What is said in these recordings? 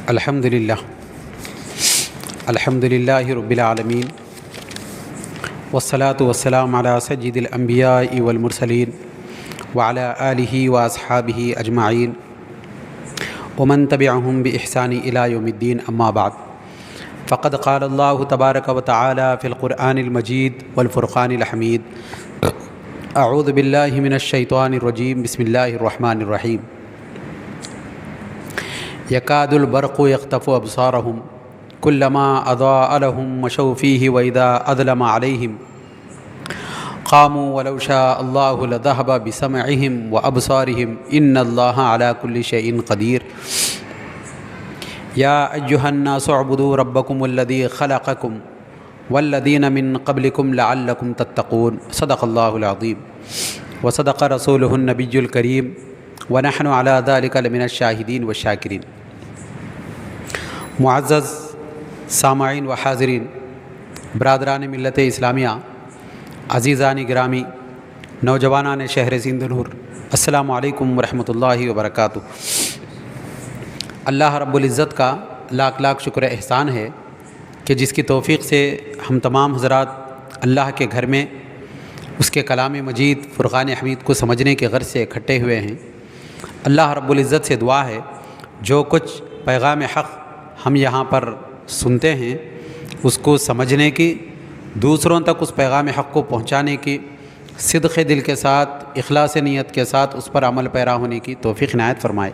الحمدللہ رب العالمین والصلاة والسلام علی سید الانبیاء والمرسلین وعلی آلہ واصحابہ اجمعین ومن تبعہم بإحسان الی یوم الدین اما بعد فقد قال اللہ تبارک وتعالی فی القرآن المجید والفرقان الحمید اعوذ باللہ من الشیطان الرجیم بسم اللہ الرحمن الرحیم یکاد البرق یخطف ابصارہم کلما اضاء لهم مشوا فیہ واذا اظلم علیہم قاموا ولو شاء اللہ لذہب بسمعہم وابصارہم ان اللہ علی کل شیء قدیر یا ایہا الناس اعبدوا ربکم الذی خلقکم والذین من قبلکم لعلکم تتقون صدق اللہ العظیم وصدق رسولہ النبی الکریم ونحن علی ذلک لمن الشاہدین والشاکرین۔ معزز سامعین و حاضرین، برادران ملت اسلامیہ، عزیزان گرامی، نوجوانان شہر سندھ نور، السلام علیکم ورحمۃ اللہ وبرکاتہ۔ اللہ رب العزت کا لاکھ لاکھ شکر احسان ہے کہ جس کی توفیق سے ہم تمام حضرات اللہ کے گھر میں اس کے کلام مجید فرقان حمید کو سمجھنے کے غرض سے اکٹھے ہوئے ہیں۔ اللہ رب العزت سے دعا ہے جو کچھ پیغام حق ہم یہاں پر سنتے ہیں اس کو سمجھنے کی، دوسروں تک اس پیغام حق کو پہنچانے کی، صدق دل کے ساتھ، اخلاص نیت کے ساتھ اس پر عمل پیرا ہونے کی توفیق عنایت فرمائے۔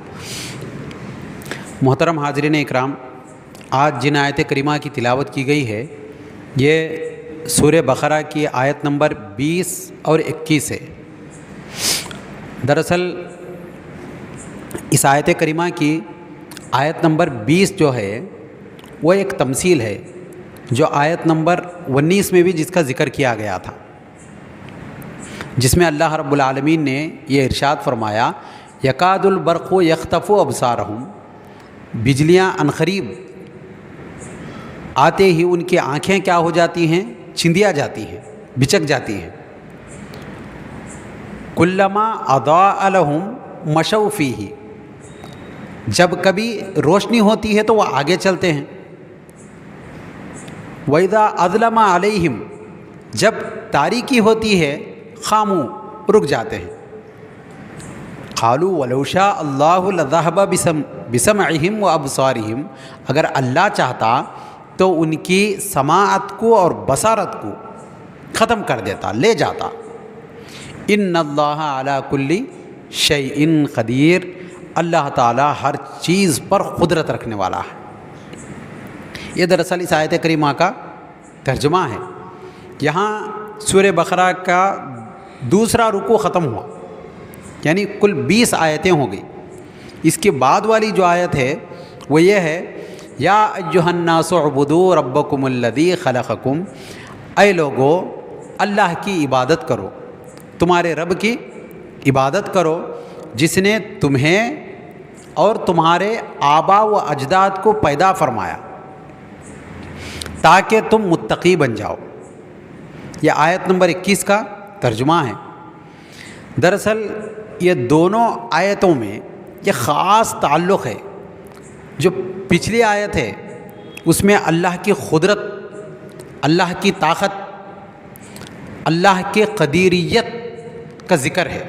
محترم حاضرین اکرام، آج جن آیت کریمہ کی تلاوت کی گئی ہے یہ سورہ بقرہ کی آیت نمبر 20 اور 21 ہے۔ دراصل اس آیت کریمہ کی آیت نمبر 20 جو ہے وہ ایک تمثیل ہے جو آیت نمبر 19 میں بھی جس کا ذکر کیا گیا تھا، جس میں اللہ رب العالمین نے یہ ارشاد فرمایا یکاد البرق یخطف ابصارہم، بجلیاں عنقریب آتے ہی ان کی آنکھیں کیا ہو جاتی ہیں؟ چندیا جاتی ہیں، بچک جاتی ہیں۔ کلما اضاء لهم مشوا فیہ، جب کبھی روشنی ہوتی ہے تو وہ آگے چلتے ہیں۔ وَإِذَا أَظْلَمَ عَلَيْهِمْ، جب تاریکی ہوتی ہے خاموا، رک جاتے ہیں۔ قَالُوا وَلَوْ شَاءَ اللَّهُ لَذَهَبَ بِسَمْعِهِمْ وَأَبْصَارِهِمْ، اگر اللہ چاہتا تو ان کی سماعت کو اور بصارت کو ختم کر دیتا، لے جاتا۔ إِنَّ اللَّهَ عَلَى كُلِّ شَيْءٍ قَدِيرٌ، اللہ تعالیٰ ہر چیز پر قدرت رکھنے والا ہے۔ یہ دراصل اس آیت کریمہ کا ترجمہ ہے۔ یہاں سورہ بقرہ کا دوسرا رکوع ختم ہوا، یعنی کل 20 آیتیں ہو گئی۔ اس کے بعد والی جو آیت ہے وہ یہ ہے یا ایھا الناس اعبدوا ربکم الذی خلقکم، اے لوگو اللہ کی عبادت کرو، تمہارے رب کی عبادت کرو جس نے تمہیں اور تمہارے آبا و اجداد کو پیدا فرمایا تاکہ تم متقی بن جاؤ۔ یہ آیت نمبر 21 کا ترجمہ ہے۔ دراصل یہ دونوں آیتوں میں یہ خاص تعلق ہے۔ جو پچھلی آیت ہے اس میں اللہ کی قدرت، اللہ کی طاقت، اللہ کی قدیریت کا ذکر ہے۔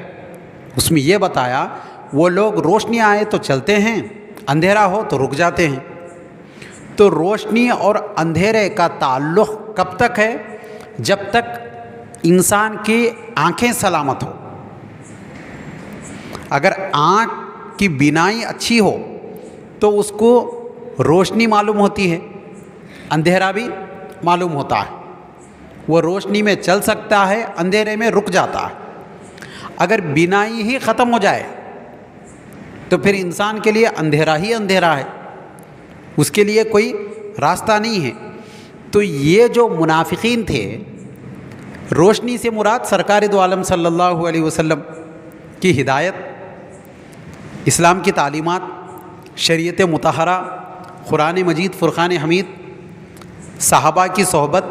اس میں یہ بتایا وہ لوگ روشنی آئے تو چلتے ہیں، اندھیرا ہو تو رک جاتے ہیں۔ تو روشنی اور اندھیرے کا تعلق کب تک ہے؟ جب تک انسان کی آنکھیں سلامت ہو۔ اگر آنکھ کی بینائی اچھی ہو تو اس کو روشنی معلوم ہوتی ہے، اندھیرا بھی معلوم ہوتا ہے۔ وہ روشنی میں چل سکتا ہے، اندھیرے میں رک جاتا ہے۔ اگر بینائی ہی ختم ہو جائے تو پھر انسان کے لیے اندھیرا ہی اندھیرا ہے، اس کے لیے کوئی راستہ نہیں ہے۔ تو یہ جو منافقین تھے، روشنی سے مراد سرکار دو عالم صلی اللہ علیہ وسلم کی ہدایت، اسلام کی تعلیمات، شریعت مطہرہ، قرآن مجید، فرقان حمید، صحابہ کی صحبت،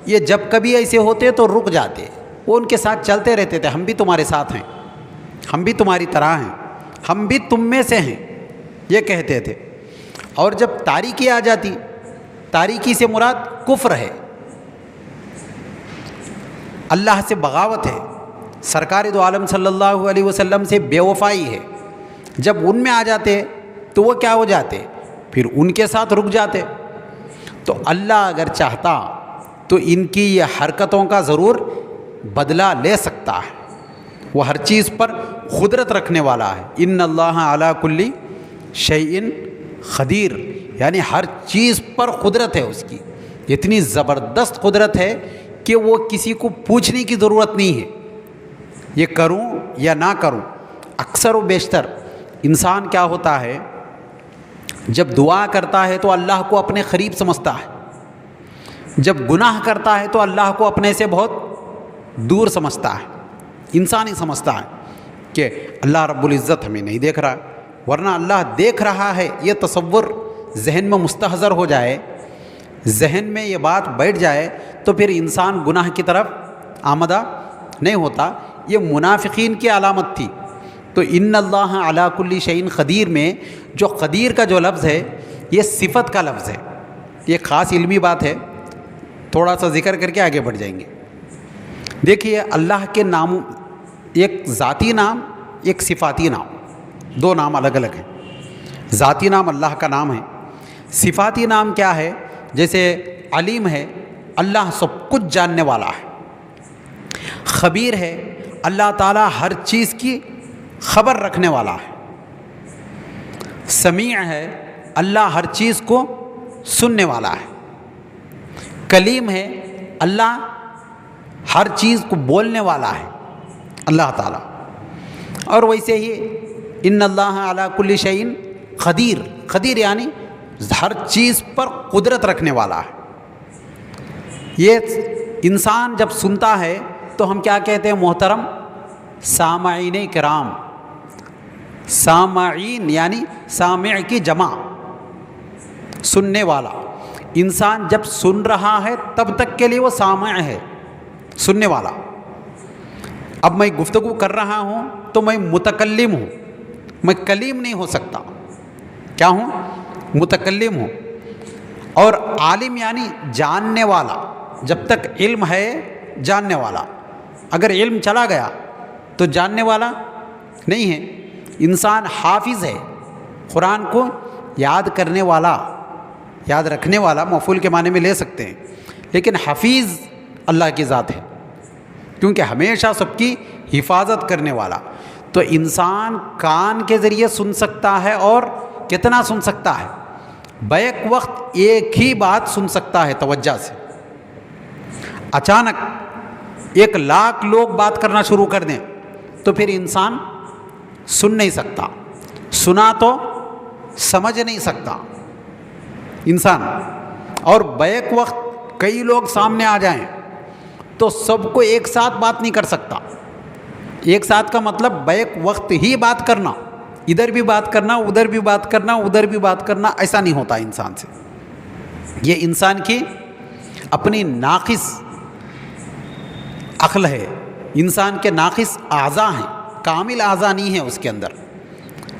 یہ جب کبھی ایسے ہوتے تو رک جاتے، وہ ان کے ساتھ چلتے رہتے تھے۔ ہم بھی تمہارے ساتھ ہیں، ہم بھی تمہاری طرح ہیں، ہم بھی تم میں سے ہیں، یہ کہتے تھے۔ اور جب تاریکی آ جاتی، تاریکی سے مراد کفر ہے، اللہ سے بغاوت ہے، سرکار دو عالم صلی اللہ علیہ وسلم سے بے وفائی ہے، جب ان میں آ جاتے تو وہ کیا ہو جاتے؟ پھر ان کے ساتھ رک جاتے۔ تو اللہ اگر چاہتا تو ان کی یہ حرکتوں کا ضرور بدلہ لے سکتا ہے، وہ ہر چیز پر قدرت رکھنے والا ہے۔ ان اللہ علی کل شیء قدیر، یعنی ہر چیز پر قدرت ہے اس کی، اتنی زبردست قدرت ہے کہ وہ کسی کو پوچھنے کی ضرورت نہیں ہے یہ کروں یا نہ کروں۔ اکثر و بیشتر انسان کیا ہوتا ہے، جب دعا کرتا ہے تو اللہ کو اپنے قریب سمجھتا ہے، جب گناہ کرتا ہے تو اللہ کو اپنے سے بہت دور سمجھتا ہے، انسان ہی سمجھتا ہے کہ اللہ رب العزت ہمیں نہیں دیکھ رہا، ورنہ اللہ دیکھ رہا ہے یہ تصور ذہن میں مستحضر ہو جائے، ذہن میں یہ بات بیٹھ جائے تو پھر انسان گناہ کی طرف آمدہ نہیں ہوتا۔ یہ منافقین کی علامت تھی۔ تو ان اللہ علی کل شیء قدیر میں جو قدیر کا جو لفظ ہے یہ صفت کا لفظ ہے، یہ خاص علمی بات ہے، تھوڑا سا ذکر کر کے آگے بڑھ جائیں گے۔ دیکھیے اللہ کے نام، ایک ذاتی نام، ایک صفاتی نام، دو نام الگ الگ ہیں۔ ذاتی نام اللہ کا نام ہے، صفاتی نام کیا ہے؟ جیسے علیم ہے، اللہ سب کچھ جاننے والا ہے۔ خبیر ہے، اللہ تعالیٰ ہر چیز کی خبر رکھنے والا ہے۔ سمیع ہے، اللہ ہر چیز کو سننے والا ہے۔ کلیم ہے، اللہ ہر چیز کو بولنے والا ہے، اللہ تعالیٰ۔ اور ویسے ہی ان اللہ علی کل شیء قدیر، قدیر یعنی ہر چیز پر قدرت رکھنے والا ہے۔ یہ انسان جب سنتا ہے تو ہم کیا کہتے ہیں محترم سامعین کرام؟ سامعین یعنی سامع کی جمع، سننے والا۔ انسان جب سن رہا ہے تب تک کے لیے وہ سامع ہے، سننے والا۔ اب میں گفتگو کر رہا ہوں تو میں متکلم ہوں، میں کلیم نہیں ہو سکتا، کیا ہوں؟ متکلم ہوں۔ اور عالم یعنی جاننے والا، جب تک علم ہے جاننے والا، اگر علم چلا گیا تو جاننے والا نہیں ہے۔ انسان حافظ ہے، قرآن کو یاد کرنے والا، یاد رکھنے والا مفعول کے معنی میں لے سکتے ہیں، لیکن حفیظ اللہ کی ذات ہے، کیونکہ ہمیشہ سب کی حفاظت کرنے والا۔ تو انسان کان کے ذریعے سن سکتا ہے، اور کتنا سن سکتا ہے؟ بیک وقت ایک ہی بات سن سکتا ہے توجہ سے۔ اچانک 1,00,000 لوگ بات کرنا شروع کر دیں تو پھر انسان سن نہیں سکتا، سنا تو سمجھ نہیں سکتا انسان۔ اور بیک وقت کئی لوگ سامنے آ جائیں تو سب کو ایک ساتھ بات نہیں کر سکتا۔ ایک ساتھ کا مطلب بیک وقت ہی بات کرنا، ادھر بھی بات کرنا، ادھر بھی بات کرنا، ادھر بھی بات کرنا، ایسا نہیں ہوتا انسان سے۔ یہ انسان کی اپنی ناقص عقل ہے، انسان کے ناقص اعضاء ہیں، کامل اعضاء نہیں ہے اس کے اندر۔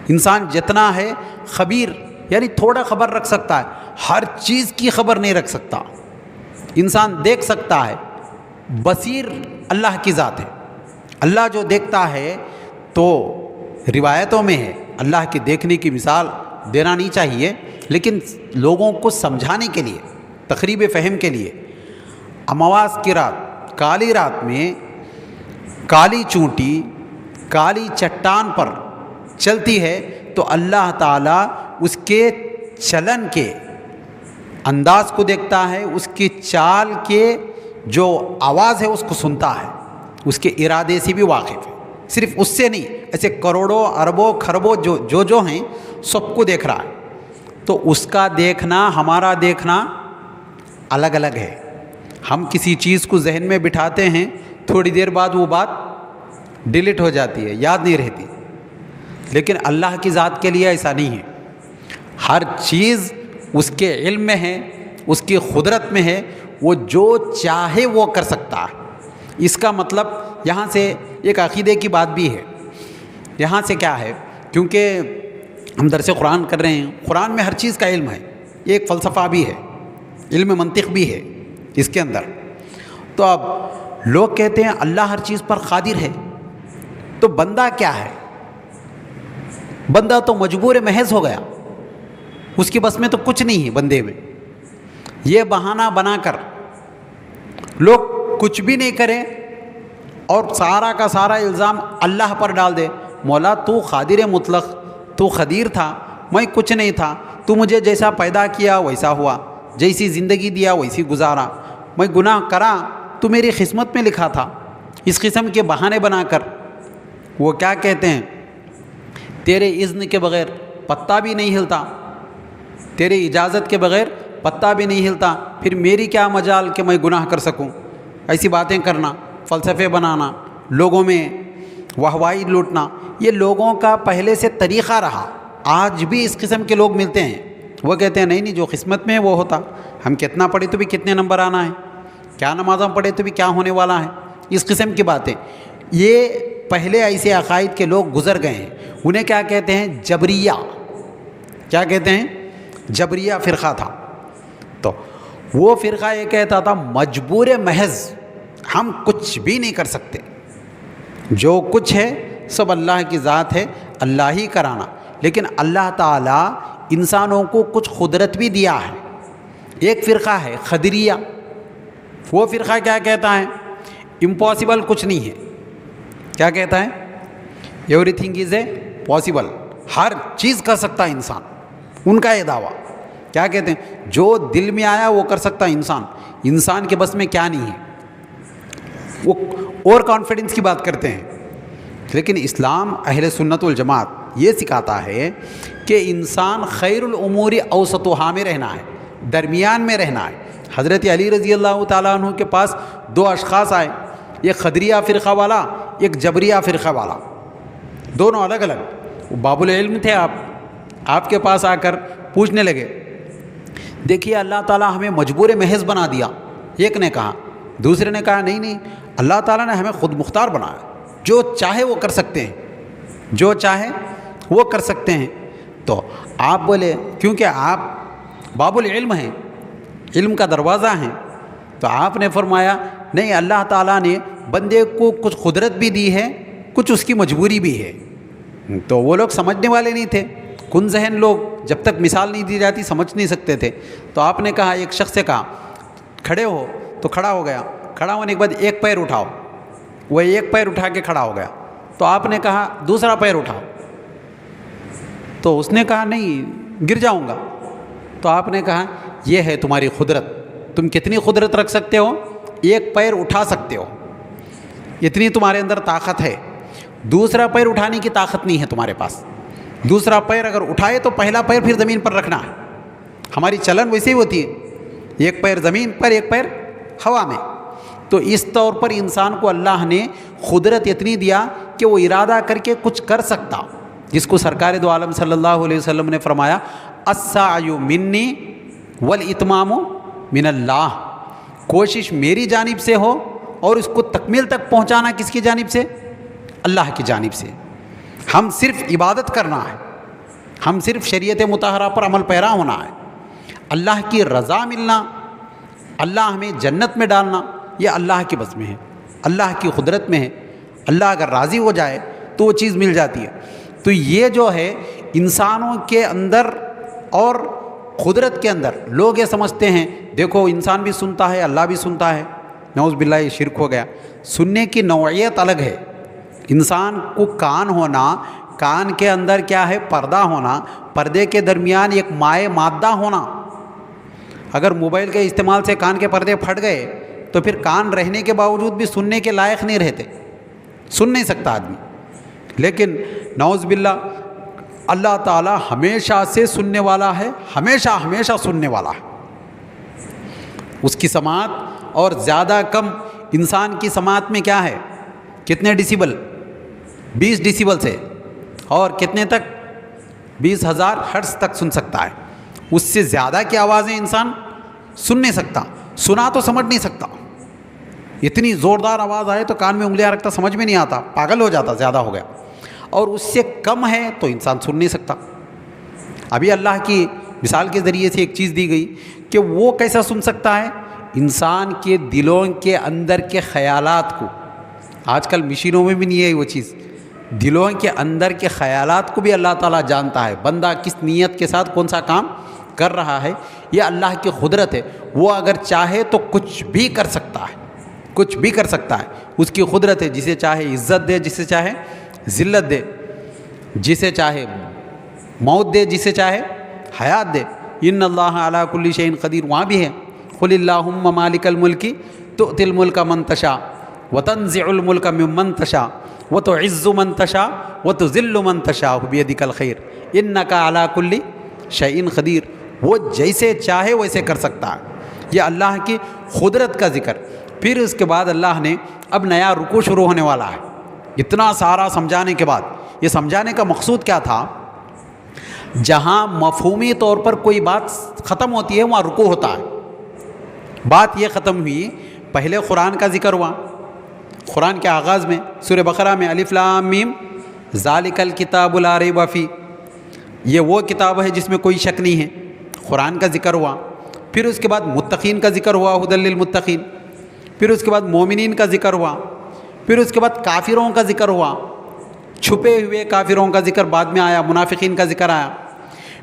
انسان جتنا ہے خبیر یعنی تھوڑا خبر رکھ سکتا ہے، ہر چیز کی خبر نہیں رکھ سکتا۔ انسان دیکھ سکتا ہے، بصیر اللہ کی ذات ہے۔ اللہ جو دیکھتا ہے تو روایتوں میں ہے، اللہ کے دیکھنے کی مثال دینا نہیں چاہیے، لیکن لوگوں کو سمجھانے کے لیے، تقریب فہم کے لیے، امواس کی رات، کالی رات میں کالی چونٹی کالی چٹان پر چلتی ہے تو اللہ تعالیٰ اس کے چلن کے انداز کو دیکھتا ہے، اس کی چال کے جو آواز ہے اس کو سنتا ہے، اس کے ارادے سے بھی واقف ہے۔ صرف اس سے نہیں، ایسے کروڑوں اربوں خربوں جو ہیں سب کو دیکھ رہا ہے۔ تو اس کا دیکھنا ہمارا دیکھنا الگ الگ ہے۔ ہم کسی چیز کو ذہن میں بٹھاتے ہیں، تھوڑی دیر بعد وہ بات ڈیلیٹ ہو جاتی ہے، یاد نہیں رہتی، لیکن اللہ کی ذات کے لیے ایسا نہیں ہے۔ ہر چیز اس کے علم میں ہے، اس کی قدرت میں ہے، وہ جو چاہے وہ کر سکتا ہے۔ اس کا مطلب یہاں سے ایک عقیدے کی بات بھی ہے۔ یہاں سے کیا ہے، کیونکہ ہم درس قرآن کر رہے ہیں، قرآن میں ہر چیز کا علم ہے، ایک فلسفہ بھی ہے، علم منطق بھی ہے اس کے اندر۔ تو اب لوگ کہتے ہیں اللہ ہر چیز پر قادر ہے، تو بندہ کیا ہے؟ بندہ تو مجبور محض ہو گیا، اس کی بس میں تو کچھ نہیں ہے بندے میں۔ یہ بہانہ بنا کر لوگ کچھ بھی نہیں کریں اور سارا کا سارا الزام اللہ پر ڈال دے، مولا تو قادر مطلق، تو قدیر تھا، میں کچھ نہیں تھا، تو مجھے جیسا پیدا کیا ویسا ہوا، جیسی زندگی دیا ویسی گزارا، میں گناہ کرا تو میری قسمت میں لکھا تھا۔ اس قسم کے بہانے بنا کر وہ کیا کہتے ہیں، تیرے اذن کے بغیر پتا بھی نہیں ہلتا، تیرے اجازت کے بغیر پتا بھی نہیں ہلتا، پھر میری کیا مجال کہ میں گناہ کر سکوں۔ ایسی باتیں کرنا، فلسفے بنانا، لوگوں میں واہوائی لوٹنا، یہ لوگوں کا پہلے سے طریقہ رہا۔ آج بھی اس قسم کے لوگ ملتے ہیں، وہ کہتے ہیں نہیں نہیں، جو قسمت میں ہے وہ ہوتا، ہم کتنا پڑھے تو بھی کتنے نمبر آنا ہے، کیا نمازیں پڑھے تو بھی کیا ہونے والا ہے، اس قسم کی باتیں۔ یہ پہلے ایسے عقائد کے لوگ گزر گئے ہیں، انہیں کیا کہتے ہیں؟ جبریہ۔ کیا کہتے ہیں؟ جبریہ فرقہ تھا۔ تو وہ فرقہ یہ کہتا تھا مجبور محض، ہم کچھ بھی نہیں کر سکتے، جو کچھ ہے سب اللہ کی ذات ہے، اللہ ہی کرانا۔ لیکن اللہ تعالیٰ انسانوں کو کچھ قدرت بھی دیا ہے۔ ایک فرقہ ہے قدریہ، وہ فرقہ کیا کہتا ہے؟ امپاسبل کچھ نہیں ہے۔ کیا کہتا ہے؟ Everything is a possible, ہر چیز کر سکتا ہے انسان، ان کا یہ دعویٰ۔ کیا کہتے ہیں؟ جو دل میں آیا وہ کر سکتا ہے انسان، انسان کے بس میں کیا نہیں ہے، وہ اور کانفیڈنس کی بات کرتے ہیں۔ لیکن اسلام اہل سنت والجماعت یہ سکھاتا ہے کہ انسان خیر الامور اوسطها میں رہنا ہے، درمیان میں رہنا ہے۔ حضرت علی رضی اللہ تعالیٰ عنہ کے پاس دو اشخاص آئے، ایک قدریہ فرقہ والا، ایک جبریہ فرقہ والا، دونوں الگ الگ۔ وہ باب العلم تھے، آپ کے پاس آ کر پوچھنے لگے، دیکھیے اللہ تعالیٰ ہمیں مجبور محض بنا دیا، ایک نے کہا۔ دوسرے نے کہا نہیں نہیں، اللہ تعالیٰ نے ہمیں خود مختار بنایا، جو چاہے وہ کر سکتے ہیں، جو چاہے وہ کر سکتے ہیں۔ تو آپ بولے کیونکہ آپ باب العلم ہیں، علم کا دروازہ ہیں، تو آپ نے فرمایا نہیں، اللہ تعالیٰ نے بندے کو کچھ قدرت بھی دی ہے، کچھ اس کی مجبوری بھی ہے۔ تو وہ لوگ سمجھنے والے نہیں تھے، کن ذہن لوگ، جب تک مثال نہیں دی جاتی سمجھ نہیں سکتے تھے۔ تو آپ نے کہا، ایک شخص سے کہا کھڑے ہو، تو کھڑا ہو گیا، کھڑا ہونے کے بعد ایک پیر اٹھاؤ، وہ ایک پیر اٹھا کے کھڑا ہو گیا۔ تو آپ نے کہا دوسرا پیر اٹھاؤ، تو اس نے کہا نہیں گر جاؤں گا۔ تو آپ نے کہا یہ ہے تمہاری قدرت، تم کتنی قدرت رکھ سکتے ہو، ایک پیر اٹھا سکتے ہو، اتنی تمہارے اندر طاقت ہے، دوسرا پیر اٹھانے کی طاقت نہیں ہے تمہارے پاس۔ دوسرا پیر اگر اٹھائے تو پہلا پیر پھر زمین پر رکھنا ہے، ہماری چلن ویسے ہی ہوتی ہے، ایک پیر زمین پر ایک پیر ہوا میں۔ تو اس طور پر انسان کو اللہ نے قدرت اتنی دیا کہ وہ ارادہ کر کے کچھ کر سکتا، جس کو سرکار دو عالم صلی اللہ علیہ وسلم نے فرمایا السعی منی والاتمام من اللہ، کوشش میری جانب سے ہو اور اس کو تکمیل تک پہنچانا کس کی جانب سے؟ اللہ کی جانب سے۔ ہم صرف عبادت کرنا ہے، ہم صرف شریعت مطہرہ پر عمل پیرا ہونا ہے، اللہ کی رضا ملنا، اللہ ہمیں جنت میں ڈالنا، یہ اللہ کی بس میں ہے، اللہ کی قدرت میں ہے۔ اللہ اگر راضی ہو جائے تو وہ چیز مل جاتی ہے۔ تو یہ جو ہے انسانوں کے اندر اور قدرت کے اندر لوگ یہ سمجھتے ہیں دیکھو انسان بھی سنتا ہے، اللہ بھی سنتا ہے، نعوذ باللہ یہ شرک ہو گیا۔ سننے کی نوعیت الگ ہے، انسان کو کان ہونا، کان کے اندر کیا ہے؟ پردہ ہونا، پردے کے درمیان ایک مائع مادہ ہونا۔ اگر موبائل کے استعمال سے کان کے پردے پھٹ گئے تو پھر کان رہنے کے باوجود بھی سننے کے لائق نہیں رہتے، سن نہیں سکتا آدمی۔ لیکن نعوذ باللہ اللہ تعالیٰ ہمیشہ سے سننے والا ہے، ہمیشہ ہمیشہ سننے والا ہے۔ اس کی سماعت اور زیادہ کم انسان کی سماعت میں کیا ہے؟ کتنے ڈیسیبل؟ 20 ڈیسیبل سے، اور کتنے تک؟ 20,000 ہرٹز تک سن سکتا ہے۔ اس سے زیادہ کی آوازیں انسان سن نہیں سکتا، سنا تو سمجھ نہیں سکتا۔ اتنی زوردار آواز آئے تو کان میں انگلیاں رکھتا سمجھ میں نہیں آتا، پاگل ہو جاتا، زیادہ ہو گیا۔ اور اس سے کم ہے تو انسان سن نہیں سکتا۔ ابھی اللہ کی مثال کے ذریعے سے ایک چیز دی گئی کہ وہ کیسا سن سکتا ہے؟ انسان کے دلوں کے اندر کے خیالات کو، آج کل مشینوں میں بھی نہیں ہے وہ چیز، دلوں کے اندر کے خیالات کو بھی اللہ تعالیٰ جانتا ہے، بندہ کس نیت کے ساتھ کون سا کام کر رہا ہے، یہ اللہ کی قدرت ہے۔ وہ اگر چاہے تو کچھ بھی کر سکتا ہے، کچھ بھی کر سکتا ہے، اس کی قدرت ہے، جسے چاہے عزت دے، جسے چاہے ذلت دے، جسے چاہے موت دے، جسے چاہے حیات دے۔ ان اللہ علی کل شیء قدیر، وہاں بھی ہے قل اللہم مالک الملک تؤتی الملک من تشاء وتنزع الملک ممن تشاء وتعز من تشاء وتذل من تشاء بیدک الخیر انک علی کل شیء قدیر۔ وہ جیسے چاہے ویسے کر سکتا ہے، یہ اللہ کی قدرت کا ذکر۔ پھر اس کے بعد اللہ نے اب نیا رکوع شروع ہونے والا ہے۔ اتنا سارا سمجھانے کے بعد، یہ سمجھانے کا مقصود کیا تھا؟ جہاں مفہومی طور پر کوئی بات ختم ہوتی ہے وہاں رکوع ہوتا ہے۔ بات یہ ختم ہوئی، پہلے قرآن کا ذکر ہوا، قرآن کے آغاز میں سورہ بقرہ میں الف لام میم ذالک الکتاب لا ریب فیہ، یہ وہ کتاب ہے جس میں کوئی شک نہیں ہے، قرآن کا ذکر ہوا۔ پھر اس کے بعد متقین کا ذکر ہوا، ھدی للمتقین۔ پھر اس کے بعد مومنین کا ذکر ہوا۔ پھر اس کے بعد کافروں کا ذکر ہوا، چھپے ہوئے کافروں کا ذکر بعد میں آیا، منافقین کا ذکر آیا۔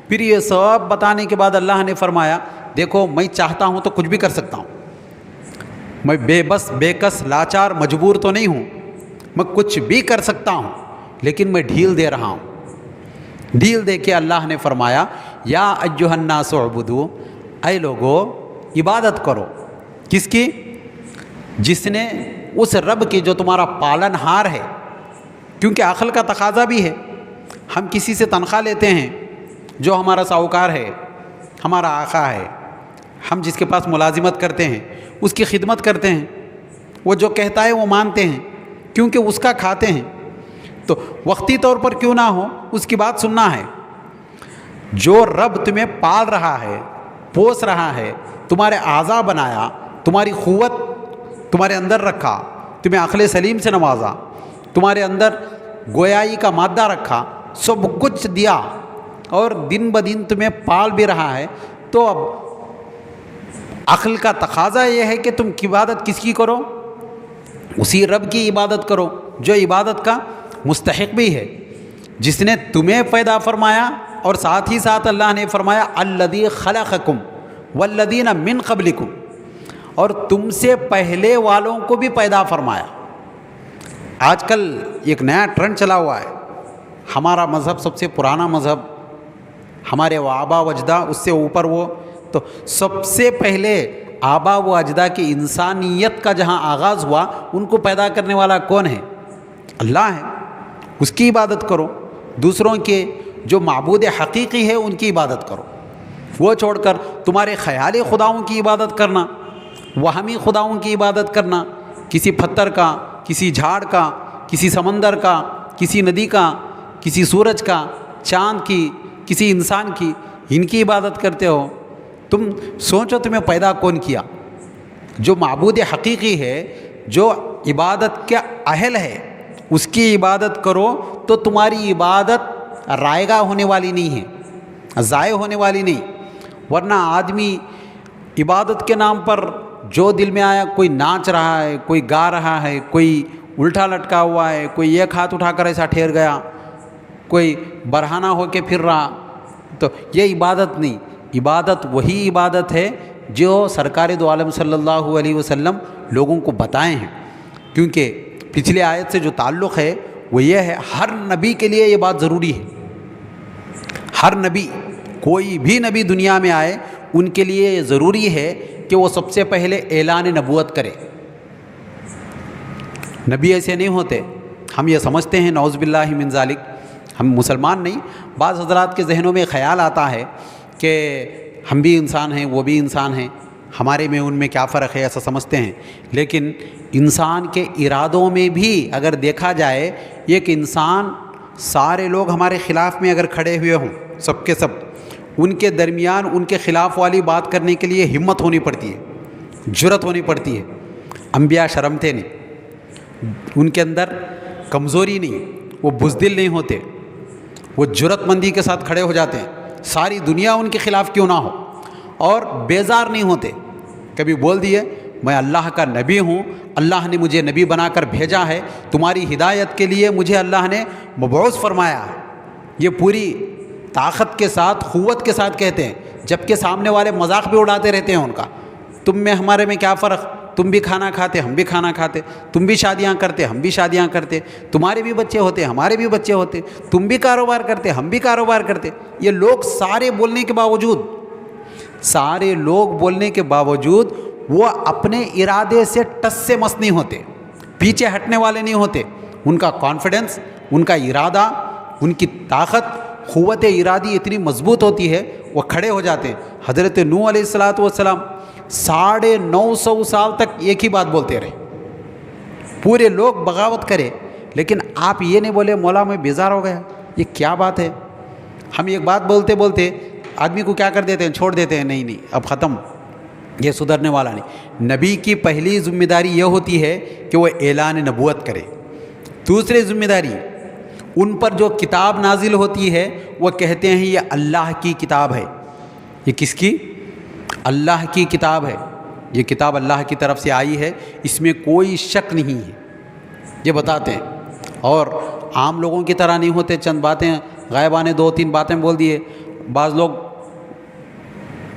پھر یہ سب بتانے کے بعد اللہ نے فرمایا دیکھو میں چاہتا ہوں تو کچھ بھی کر سکتا ہوں، میں بے بس بے کس لاچار مجبور تو نہیں ہوں، میں کچھ بھی کر سکتا ہوں، لیکن میں ڈھیل دے رہا ہوں۔ ڈھیل دے کے اللہ نے فرمایا یا ایھا الناس اعبدوا، اے لوگو عبادت کرو، کس کی؟ جس نے، اس رب کی جو تمہارا پالن ہار ہے، کیونکہ عقل کا تقاضا بھی ہے۔ ہم کسی سے تنخواہ لیتے ہیں جو ہمارا ساہوکار ہے، ہمارا آقا ہے، ہم جس کے پاس ملازمت کرتے ہیں اس کی خدمت کرتے ہیں، وہ جو کہتا ہے وہ مانتے ہیں کیونکہ اس کا کھاتے ہیں، تو وقتی طور پر کیوں نہ ہو اس کی بات سننا ہے۔ جو رب تمہیں پال رہا ہے، پوس رہا ہے، تمہارے اعضاء بنایا، تمہاری قوت تمہارے اندر رکھا، تمہیں عقل سلیم سے نوازا، تمہارے اندر گویائی کا مادہ رکھا، سب کچھ دیا اور دن بدن تمہیں پال بھی رہا ہے، تو اب عقل کا تقاضا یہ ہے کہ تم عبادت کس کی کرو؟ اسی رب کی عبادت کرو جو عبادت کا مستحق بھی ہے، جس نے تمہیں پیدا فرمایا، اور ساتھ ہی ساتھ اللہ نے فرمایا الذی خلقکم والذین من قبلکم، اور تم سے پہلے والوں کو بھی پیدا فرمایا۔ آج کل ایک نیا ٹرینڈ چلا ہوا ہے، ہمارا مذہب سب سے پرانا مذہب، ہمارے آبا و اجداد اس سے اوپر وہ، تو سب سے پہلے آبا و اجداد کی انسانیت کا جہاں آغاز ہوا ان کو پیدا کرنے والا کون ہے؟ اللہ ہے، اس کی عبادت کرو۔ دوسروں کے جو معبود حقیقی ہے ان کی عبادت کرو، وہ چھوڑ کر تمہارے خیالی خداؤں کی عبادت کرنا، وہمی خداؤں کی عبادت کرنا، کسی پتھر کا، کسی جھاڑ کا، کسی سمندر کا، کسی ندی کا، کسی سورج کا، چاند کی، کسی انسان کی، ان کی عبادت کرتے ہو۔ تم سوچو تمہیں پیدا کون کیا؟ جو معبود حقیقی ہے، جو عبادت کے اہل ہے، اس کی عبادت کرو تو تمہاری عبادت رائگاں ہونے والی نہیں ہے، ضائع ہونے والی نہیں۔ ورنہ آدمی عبادت کے نام پر جو دل میں آیا، کوئی ناچ رہا ہے، کوئی گا رہا ہے، کوئی الٹا لٹکا ہوا ہے، کوئی ایک ہاتھ اٹھا کر ایسا ٹھہر گیا، کوئی برہنہ ہو کے پھر رہا، تو یہ عبادت نہیں۔ عبادت وہی عبادت ہے جو سرکار دو عالم صلی اللہ علیہ وسلم لوگوں کو بتائے ہیں، کیونکہ پچھلے آیت سے جو تعلق ہے وہ یہ ہے ہر نبی کے لیے یہ بات ضروری ہے۔ ہر نبی، کوئی بھی نبی دنیا میں آئے ان کے لیے یہ ضروری ہے کہ وہ سب سے پہلے اعلان نبوت کرے۔ نبی ایسے نہیں ہوتے، ہم یہ سمجھتے ہیں نعوذ باللہ من ذالک، ہم مسلمان نہیں، بعض حضرات کے ذہنوں میں خیال آتا ہے کہ ہم بھی انسان ہیں وہ بھی انسان ہیں، ہمارے میں ان میں کیا فرق ہے، ایسا سمجھتے ہیں۔ لیکن انسان کے ارادوں میں بھی اگر دیکھا جائے، ایک انسان، سارے لوگ ہمارے خلاف میں اگر کھڑے ہوئے ہوں، سب کے سب، ان کے درمیان ان کے خلاف والی بات کرنے کے لیے ہمت ہونی پڑتی ہے، جرأت ہونی پڑتی ہے۔ انبیاء شرمتے نہیں، ان کے اندر کمزوری نہیں، وہ بزدل نہیں ہوتے، وہ جرأت مندی کے ساتھ کھڑے ہو جاتے ہیں۔ ساری دنیا ان کے خلاف کیوں نہ ہو، اور بیزار نہیں ہوتے. کبھی بول دیے میں اللہ کا نبی ہوں، اللہ نے مجھے نبی بنا کر بھیجا ہے، تمہاری ہدایت کے لیے مجھے اللہ نے مبعوث فرمایا ہے. یہ پوری طاقت کے ساتھ، قوت کے ساتھ کہتے ہیں، جبکہ سامنے والے مذاق بھی اڑاتے رہتے ہیں ان کا. تم میں ہمارے میں کیا فرق، تم بھی کھانا کھاتے ہم بھی کھانا کھاتے، تم بھی شادیاں کرتے ہم بھی شادیاں کرتے، تمہارے بھی بچے ہوتے ہمارے بھی بچے ہوتے، تم بھی کاروبار کرتے ہم بھی کاروبار کرتے. یہ لوگ سارے بولنے کے باوجود وہ اپنے ارادے سے ٹس سے مس نہیں ہوتے، پیچھے ہٹنے والے نہیں ہوتے. ان کا کانفیڈنس، ان کا ارادہ، ان کی طاقت، قوت ارادی اتنی مضبوط ہوتی ہے، وہ کھڑے ہو جاتے ہیں. حضرت نوح علیہ السلام 950 سال تک ایک ہی بات بولتے رہے. پورے لوگ بغاوت کرے، لیکن آپ یہ نہیں بولے مولا میں بیزار ہو گیا، یہ کیا بات ہے. ہم ایک بات بولتے بولتے آدمی کو کیا کر دیتے ہیں، چھوڑ دیتے ہیں، نہیں اب ختم، یہ سدھرنے والا نہیں. نبی کی پہلی ذمہ داری یہ ہوتی ہے کہ وہ اعلان نبوت کرے. دوسری ذمہ داری، ان پر جو کتاب نازل ہوتی ہے وہ کہتے ہیں یہ اللہ کی کتاب ہے. یہ کس کی؟ اللہ کی کتاب ہے. یہ کتاب اللہ کی طرف سے آئی ہے، اس میں کوئی شک نہیں ہے، یہ بتاتے ہیں. اور عام لوگوں کی طرح نہیں ہوتے، چند باتیں غائبانے 2-3 باتیں بول دیے. بعض لوگ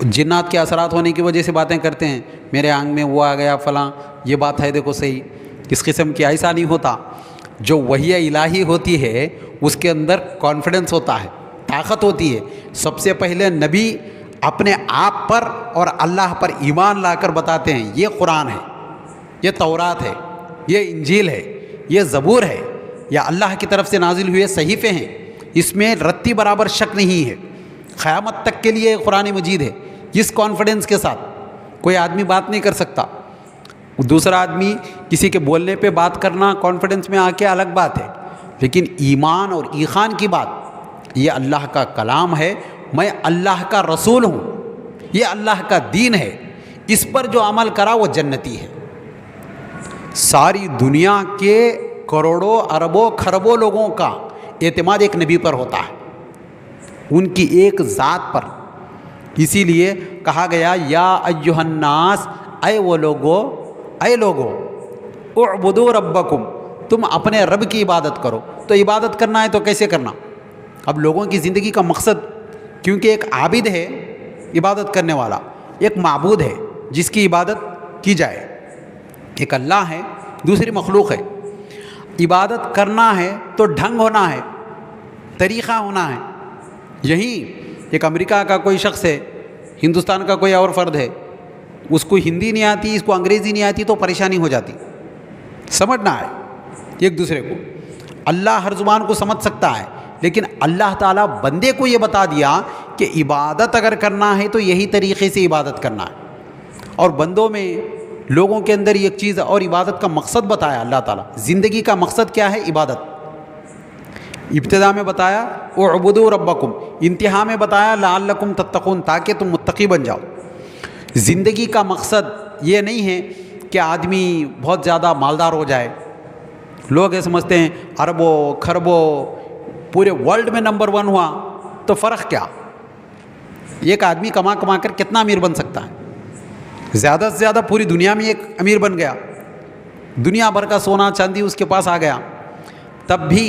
جنات کے اثرات ہونے کی وجہ سے باتیں کرتے ہیں، میرے آنگ میں وہ آ گیا فلاں، یہ بات ہے دیکھو صحیح. اس قسم کی ایسا نہیں ہوتا. جو وحی الہی ہوتی ہے اس کے اندر کانفیڈنس ہوتا ہے، طاقت ہوتی ہے. سب سے پہلے نبی اپنے آپ پر اور اللہ پر ایمان لا کر بتاتے ہیں یہ قرآن ہے، یہ تورات ہے، یہ انجیل ہے، یہ زبور ہے، یا اللہ کی طرف سے نازل ہوئے صحیفے ہیں، اس میں رتی برابر شک نہیں ہے، قیامت تک کے لیے قرآن مجید ہے. اس کانفیڈنس کے ساتھ کوئی آدمی بات نہیں کر سکتا. دوسرا آدمی کسی کے بولنے پہ بات کرنا کانفیڈنس میں آ کے الگ بات ہے، لیکن ایمان اور ایقان کی بات، یہ اللہ کا کلام ہے، میں اللہ کا رسول ہوں، یہ اللہ کا دین ہے، اس پر جو عمل کرا وہ جنتی ہے. ساری دنیا کے کروڑوں اربوں کھربوں لوگوں کا اعتماد ایک نبی پر ہوتا ہے، ان کی ایک ذات پر. اسی لیے کہا گیا یا ایھا الناس، اے وہ لوگو، اے لوگو، اعبدوا ربکم، تم اپنے رب کی عبادت کرو. تو عبادت کرنا ہے تو کیسے کرنا؟ اب لوگوں کی زندگی کا مقصد، کیونکہ ایک عابد ہے عبادت کرنے والا، ایک معبود ہے جس کی عبادت کی جائے، ایک اللہ ہے، دوسری مخلوق ہے. عبادت کرنا ہے تو ڈھنگ ہونا ہے، طریقہ ہونا ہے. یہی ایک امریکہ کا کوئی شخص ہے، ہندوستان کا کوئی اور فرد ہے، اس کو ہندی نہیں آتی، اس کو انگریزی نہیں آتی تو پریشانی ہو جاتی. سمجھنا ہے ایک دوسرے کو. اللہ ہر زبان کو سمجھ سکتا ہے، لیکن اللہ تعالیٰ بندے کو یہ بتا دیا کہ عبادت اگر کرنا ہے تو یہی طریقے سے عبادت کرنا ہے. اور بندوں میں، لوگوں کے اندر ایک چیز اور عبادت کا مقصد بتایا اللہ تعالیٰ. زندگی کا مقصد کیا ہے؟ عبادت. ابتدا میں بتایا اعبدوا ربکم، انتہا میں بتایا لعلکم تتقون، تاکہ تم متقی بن جاؤ. زندگی کا مقصد یہ نہیں ہے کہ آدمی بہت زیادہ مالدار ہو جائے. لوگ یہ سمجھتے ہیں اربوں کھربوں پورے ورلڈ میں نمبر 1 ہوا تو فرق کیا؟ ایک آدمی کما کر کتنا امیر بن سکتا ہے؟ زیادہ سے زیادہ پوری دنیا میں ایک امیر بن گیا، دنیا بھر کا سونا چاندی اس کے پاس آ گیا، تب بھی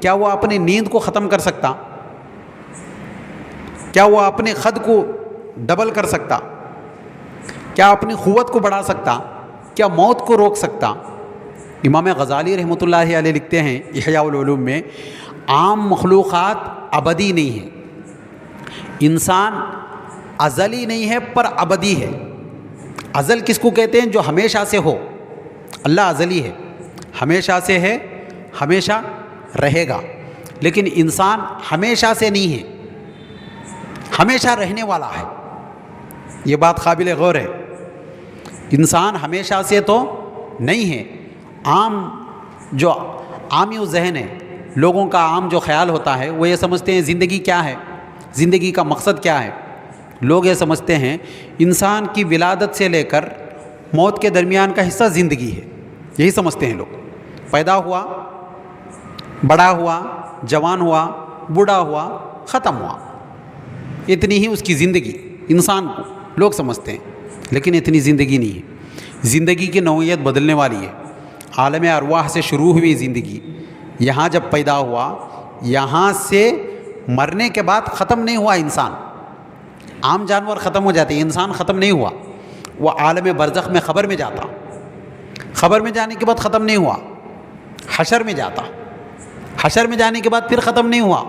کیا وہ اپنی نیند کو ختم کر سکتا؟ کیا وہ اپنے خد کو ڈبل کر سکتا؟ کیا اپنی قوت کو بڑھا سکتا؟ کیا موت کو روک سکتا؟ امام غزالی رحمۃ اللہ علیہ لکھتے ہیں احیاء العلوم میں، عام مخلوقات ابدی نہیں ہیں، انسان ازلی نہیں ہے پر ابدی ہے. ازل کس کو کہتے ہیں؟ جو ہمیشہ سے ہو. اللہ ازلی ہے، ہمیشہ سے ہے، ہمیشہ رہے گا. لیکن انسان ہمیشہ سے نہیں ہے، ہمیشہ رہنے والا ہے. یہ بات قابل غور ہے. انسان ہمیشہ سے تو نہیں ہے. جو عامی ذہن ہے، لوگوں کا عام جو خیال ہوتا ہے وہ یہ سمجھتے ہیں زندگی کیا ہے، زندگی کا مقصد کیا ہے. لوگ یہ سمجھتے ہیں انسان کی ولادت سے لے کر موت کے درمیان کا حصہ زندگی ہے. یہی سمجھتے ہیں لوگ. پیدا ہوا، بڑا ہوا، جوان ہوا، بوڑھا ہوا، ختم ہوا. اتنی ہی اس کی زندگی انسان کو لوگ سمجھتے ہیں، لیکن اتنی زندگی نہیں ہے۔ زندگی کی نوعیت بدلنے والی ہے۔ عالم ارواح سے شروع ہوئی زندگی، یہاں جب پیدا ہوا، یہاں سے مرنے کے بعد ختم نہیں ہوا انسان۔ عام جانور ختم ہو جاتے ہیں، انسان ختم نہیں ہوا۔ وہ عالم برزخ میں خبر میں جاتا، خبر میں جانے کے بعد ختم نہیں ہوا، حشر میں جاتا، حشر میں جانے کے بعد پھر ختم نہیں ہوا،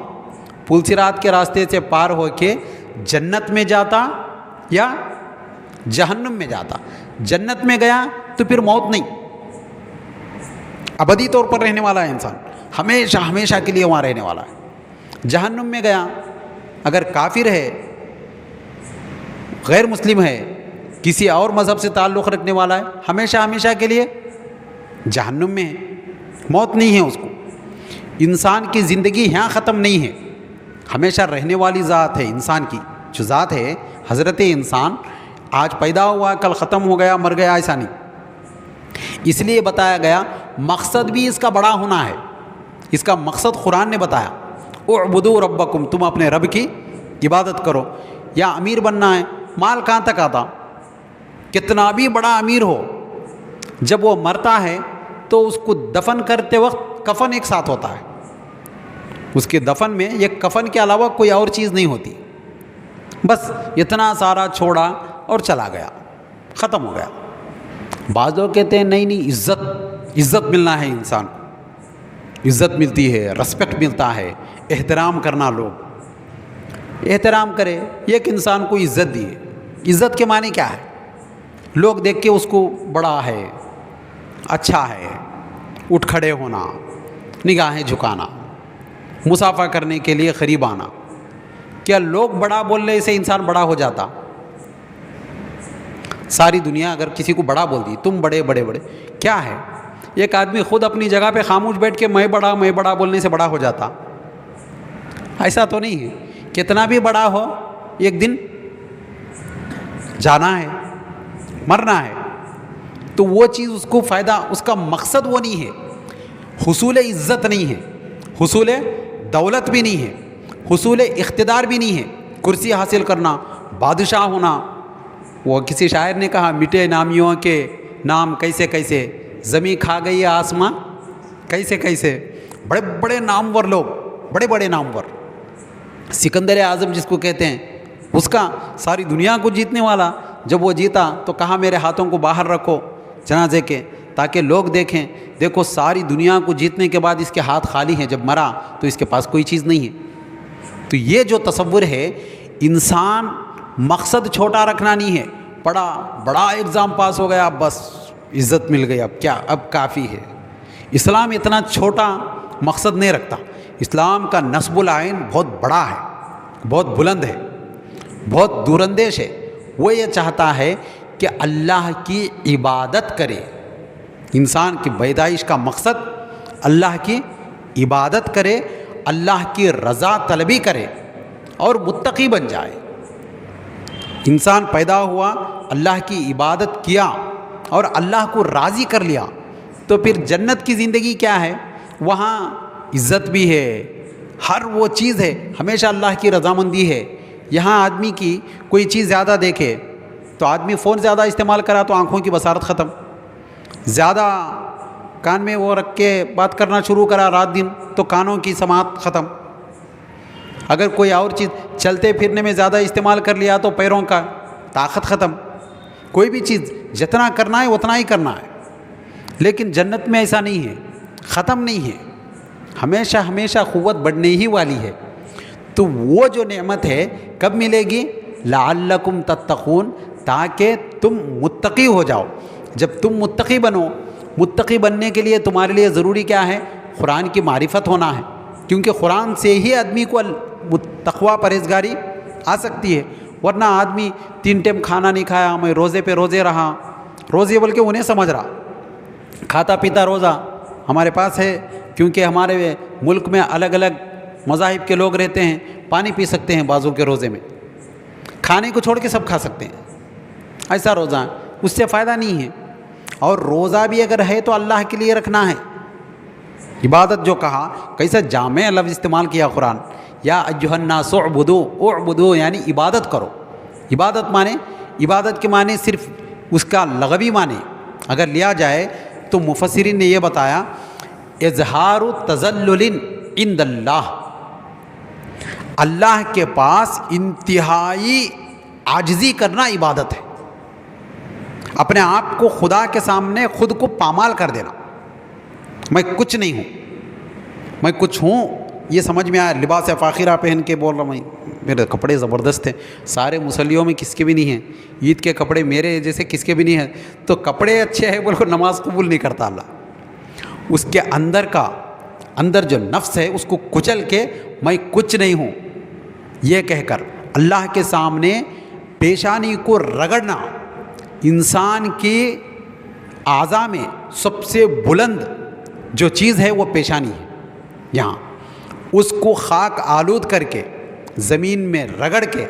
پل صراط کے راستے سے پار ہو کے جنت میں جاتا یا جہنم میں جاتا۔ جنت میں گیا تو پھر موت نہیں، ابدی طور پر رہنے والا ہے انسان، ہمیشہ ہمیشہ کے لیے وہاں رہنے والا ہے۔ جہنم میں گیا، اگر کافر ہے، غیر مسلم ہے، کسی اور مذہب سے تعلق رکھنے والا ہے، ہمیشہ ہمیشہ کے لیے جہنم میں ہے، موت نہیں ہے اس کو۔ انسان کی زندگی یہاں ختم نہیں ہے، ہمیشہ رہنے والی ذات ہے انسان کی، جو ذات ہے حضرت انسان، آج پیدا ہوا کل ختم ہو گیا مر گیا، ایسا نہیں۔ اس لیے بتایا گیا مقصد بھی اس کا بڑا ہونا ہے۔ اس کا مقصد قرآن نے بتایا، اعبدوا ربکم، تم اپنے رب کی عبادت کرو۔ یا امیر بننا ہے، مال کہاں تک آتا؟ کتنا بھی بڑا امیر ہو، جب وہ مرتا ہے تو اس کو دفن کرتے وقت کفن ایک ساتھ ہوتا ہے، اس کے دفن میں یہ کفن کے علاوہ کوئی اور چیز نہیں ہوتی، بس اتنا سارا چھوڑا اور چلا گیا، ختم ہو گیا۔ بعض لوگ کہتے ہیں نہیں، عزت ملنا ہے انسان کو، عزت ملتی ہے، رسپیکٹ ملتا ہے، احترام کرنا، لوگ احترام کرے، ایک انسان کو عزت دیے۔ عزت کے معنی کیا ہے؟ لوگ دیکھ کے اس کو بڑا ہے، اچھا ہے، اٹھ کھڑے ہونا، نگاہیں جھکانا، مصافحہ کرنے کے لیے قریب آنا۔ کیا لوگ بڑا بولنے سے انسان بڑا ہو جاتا؟ ساری دنیا اگر کسی کو بڑا بول دی، تم بڑے بڑے بڑے، کیا ہے؟ ایک آدمی خود اپنی جگہ پہ خاموش بیٹھ کے میں بڑا بولنے سے بڑا ہو جاتا؟ ایسا تو نہیں ہے۔ کتنا بھی بڑا ہو، ایک دن جانا ہے، مرنا ہے، تو وہ چیز اس کو فائدہ، اس کا مقصد وہ نہیں ہے۔ حصول عزت نہیں ہے، حصول دولت بھی نہیں ہے، حصول اقتدار بھی نہیں ہے، کرسی حاصل کرنا، بادشاہ ہونا۔ وہ کسی شاعر نے کہا، مٹے نامیوں کے نام کیسے کیسے، زمیں کھا گئی آسماں کیسے کیسے۔ بڑے بڑے نامور لوگ، بڑے بڑے نامور، سکندر اعظم جس کو کہتے ہیں، اس کا ساری دنیا کو جیتنے والا، جب وہ جیتا تو کہا میرے ہاتھوں کو باہر رکھو جنازے کے، تاکہ لوگ دیکھیں، دیکھو ساری دنیا کو جیتنے کے بعد اس کے ہاتھ خالی ہیں، جب مرا تو اس کے پاس کوئی چیز نہیں ہے۔ تو یہ جو تصور ہے، انسان مقصد چھوٹا رکھنا نہیں ہے، بڑا ایگزام پاس ہو گیا، بس عزت مل گئی، اب کیا، اب کافی ہے۔ اسلام اتنا چھوٹا مقصد نہیں رکھتا۔ اسلام کا نصب العین بہت بڑا ہے، بہت بلند ہے، بہت دور اندیش ہے۔ وہ یہ چاہتا ہے کہ اللہ کی عبادت کرے۔ انسان کی پیدائش کا مقصد اللہ کی عبادت کرے، اللہ کی رضا طلبی کرے اور متقی بن جائے۔ انسان پیدا ہوا، اللہ کی عبادت کیا اور اللہ کو راضی کر لیا، تو پھر جنت کی زندگی کیا ہے؟ وہاں عزت بھی ہے، ہر وہ چیز ہے، ہمیشہ اللہ کی رضامندی ہے۔ یہاں آدمی کی کوئی چیز زیادہ دیکھے تو آدمی فون زیادہ استعمال کرا تو آنکھوں کی بصارت ختم، زیادہ کان میں وہ رکھ کے بات کرنا شروع کرا رات دن تو کانوں کی سماعت ختم۔ اگر کوئی اور چیز چلتے پھرنے میں زیادہ استعمال کر لیا تو پیروں کا طاقت ختم۔ کوئی بھی چیز جتنا کرنا ہے اتنا ہی کرنا ہے، لیکن جنت میں ایسا نہیں ہے، ختم نہیں ہے، ہمیشہ ہمیشہ قوت بڑھنے ہی والی ہے۔ تو وہ جو نعمت ہے کب ملے گی؟ لعلکم تتقون، تاکہ تم متقی ہو جاؤ۔ جب تم متقی بنو، متقی بننے کے لیے تمہارے لیے ضروری کیا ہے؟ قرآن کی معرفت ہونا ہے، کیونکہ قرآن سے ہی آدمی کو تقویٰ پرہیزگاری آ سکتی ہے۔ ورنہ آدمی 3 ٹائم کھانا نہیں کھایا، میں روزے پہ روزے رہا، روزے بلکہ انہیں سمجھ رہا، کھاتا پیتا روزہ ہمارے پاس ہے، کیونکہ ہمارے ملک میں الگ الگ مذاہب کے لوگ رہتے ہیں، پانی پی سکتے ہیں بعضوں کے روزے میں، کھانے کو چھوڑ کے سب کھا سکتے ہیں، ایسا روزہ ہے، اس سے فائدہ نہیں ہے۔ اور روزہ بھی اگر ہے تو اللہ کے لیے رکھنا ہے۔ عبادت جو کہا، کیسا جامع لفظ استعمال کیا قرآن، یا ایھا الناس اعبدوا یعنی عبادت کرو. عبادت کے معنی صرف اس کا لغوی معنی اگر لیا جائے تو مفسرین نے یہ بتایا اظہار تذلل عند اللہ، اللہ کے پاس انتہائی عاجزی کرنا عبادت ہے. اپنے آپ کو خدا کے سامنے خود کو پامال کر دینا، میں کچھ نہیں ہوں، میں کچھ ہوں. یہ سمجھ میں آیا. لباس فاخرہ پہن کے بول رہا ہوں میرے کپڑے زبردست ہیں، سارے مسلیوں میں کس کے بھی نہیں ہیں، عید کے کپڑے میرے جیسے کس کے بھی نہیں ہیں، تو کپڑے اچھے ہیں بول کر نماز قبول نہیں کرتا اللہ. اس کے اندر جو نفس ہے اس کو کچل کے میں کچھ نہیں ہوں یہ کہہ کر اللہ کے سامنے پیشانی کو رگڑنا. انسان کی اعضاء میں سب سے بلند جو چیز ہے وہ پیشانی ہے. یہاں اس کو خاک آلود کر کے زمین میں رگڑ کے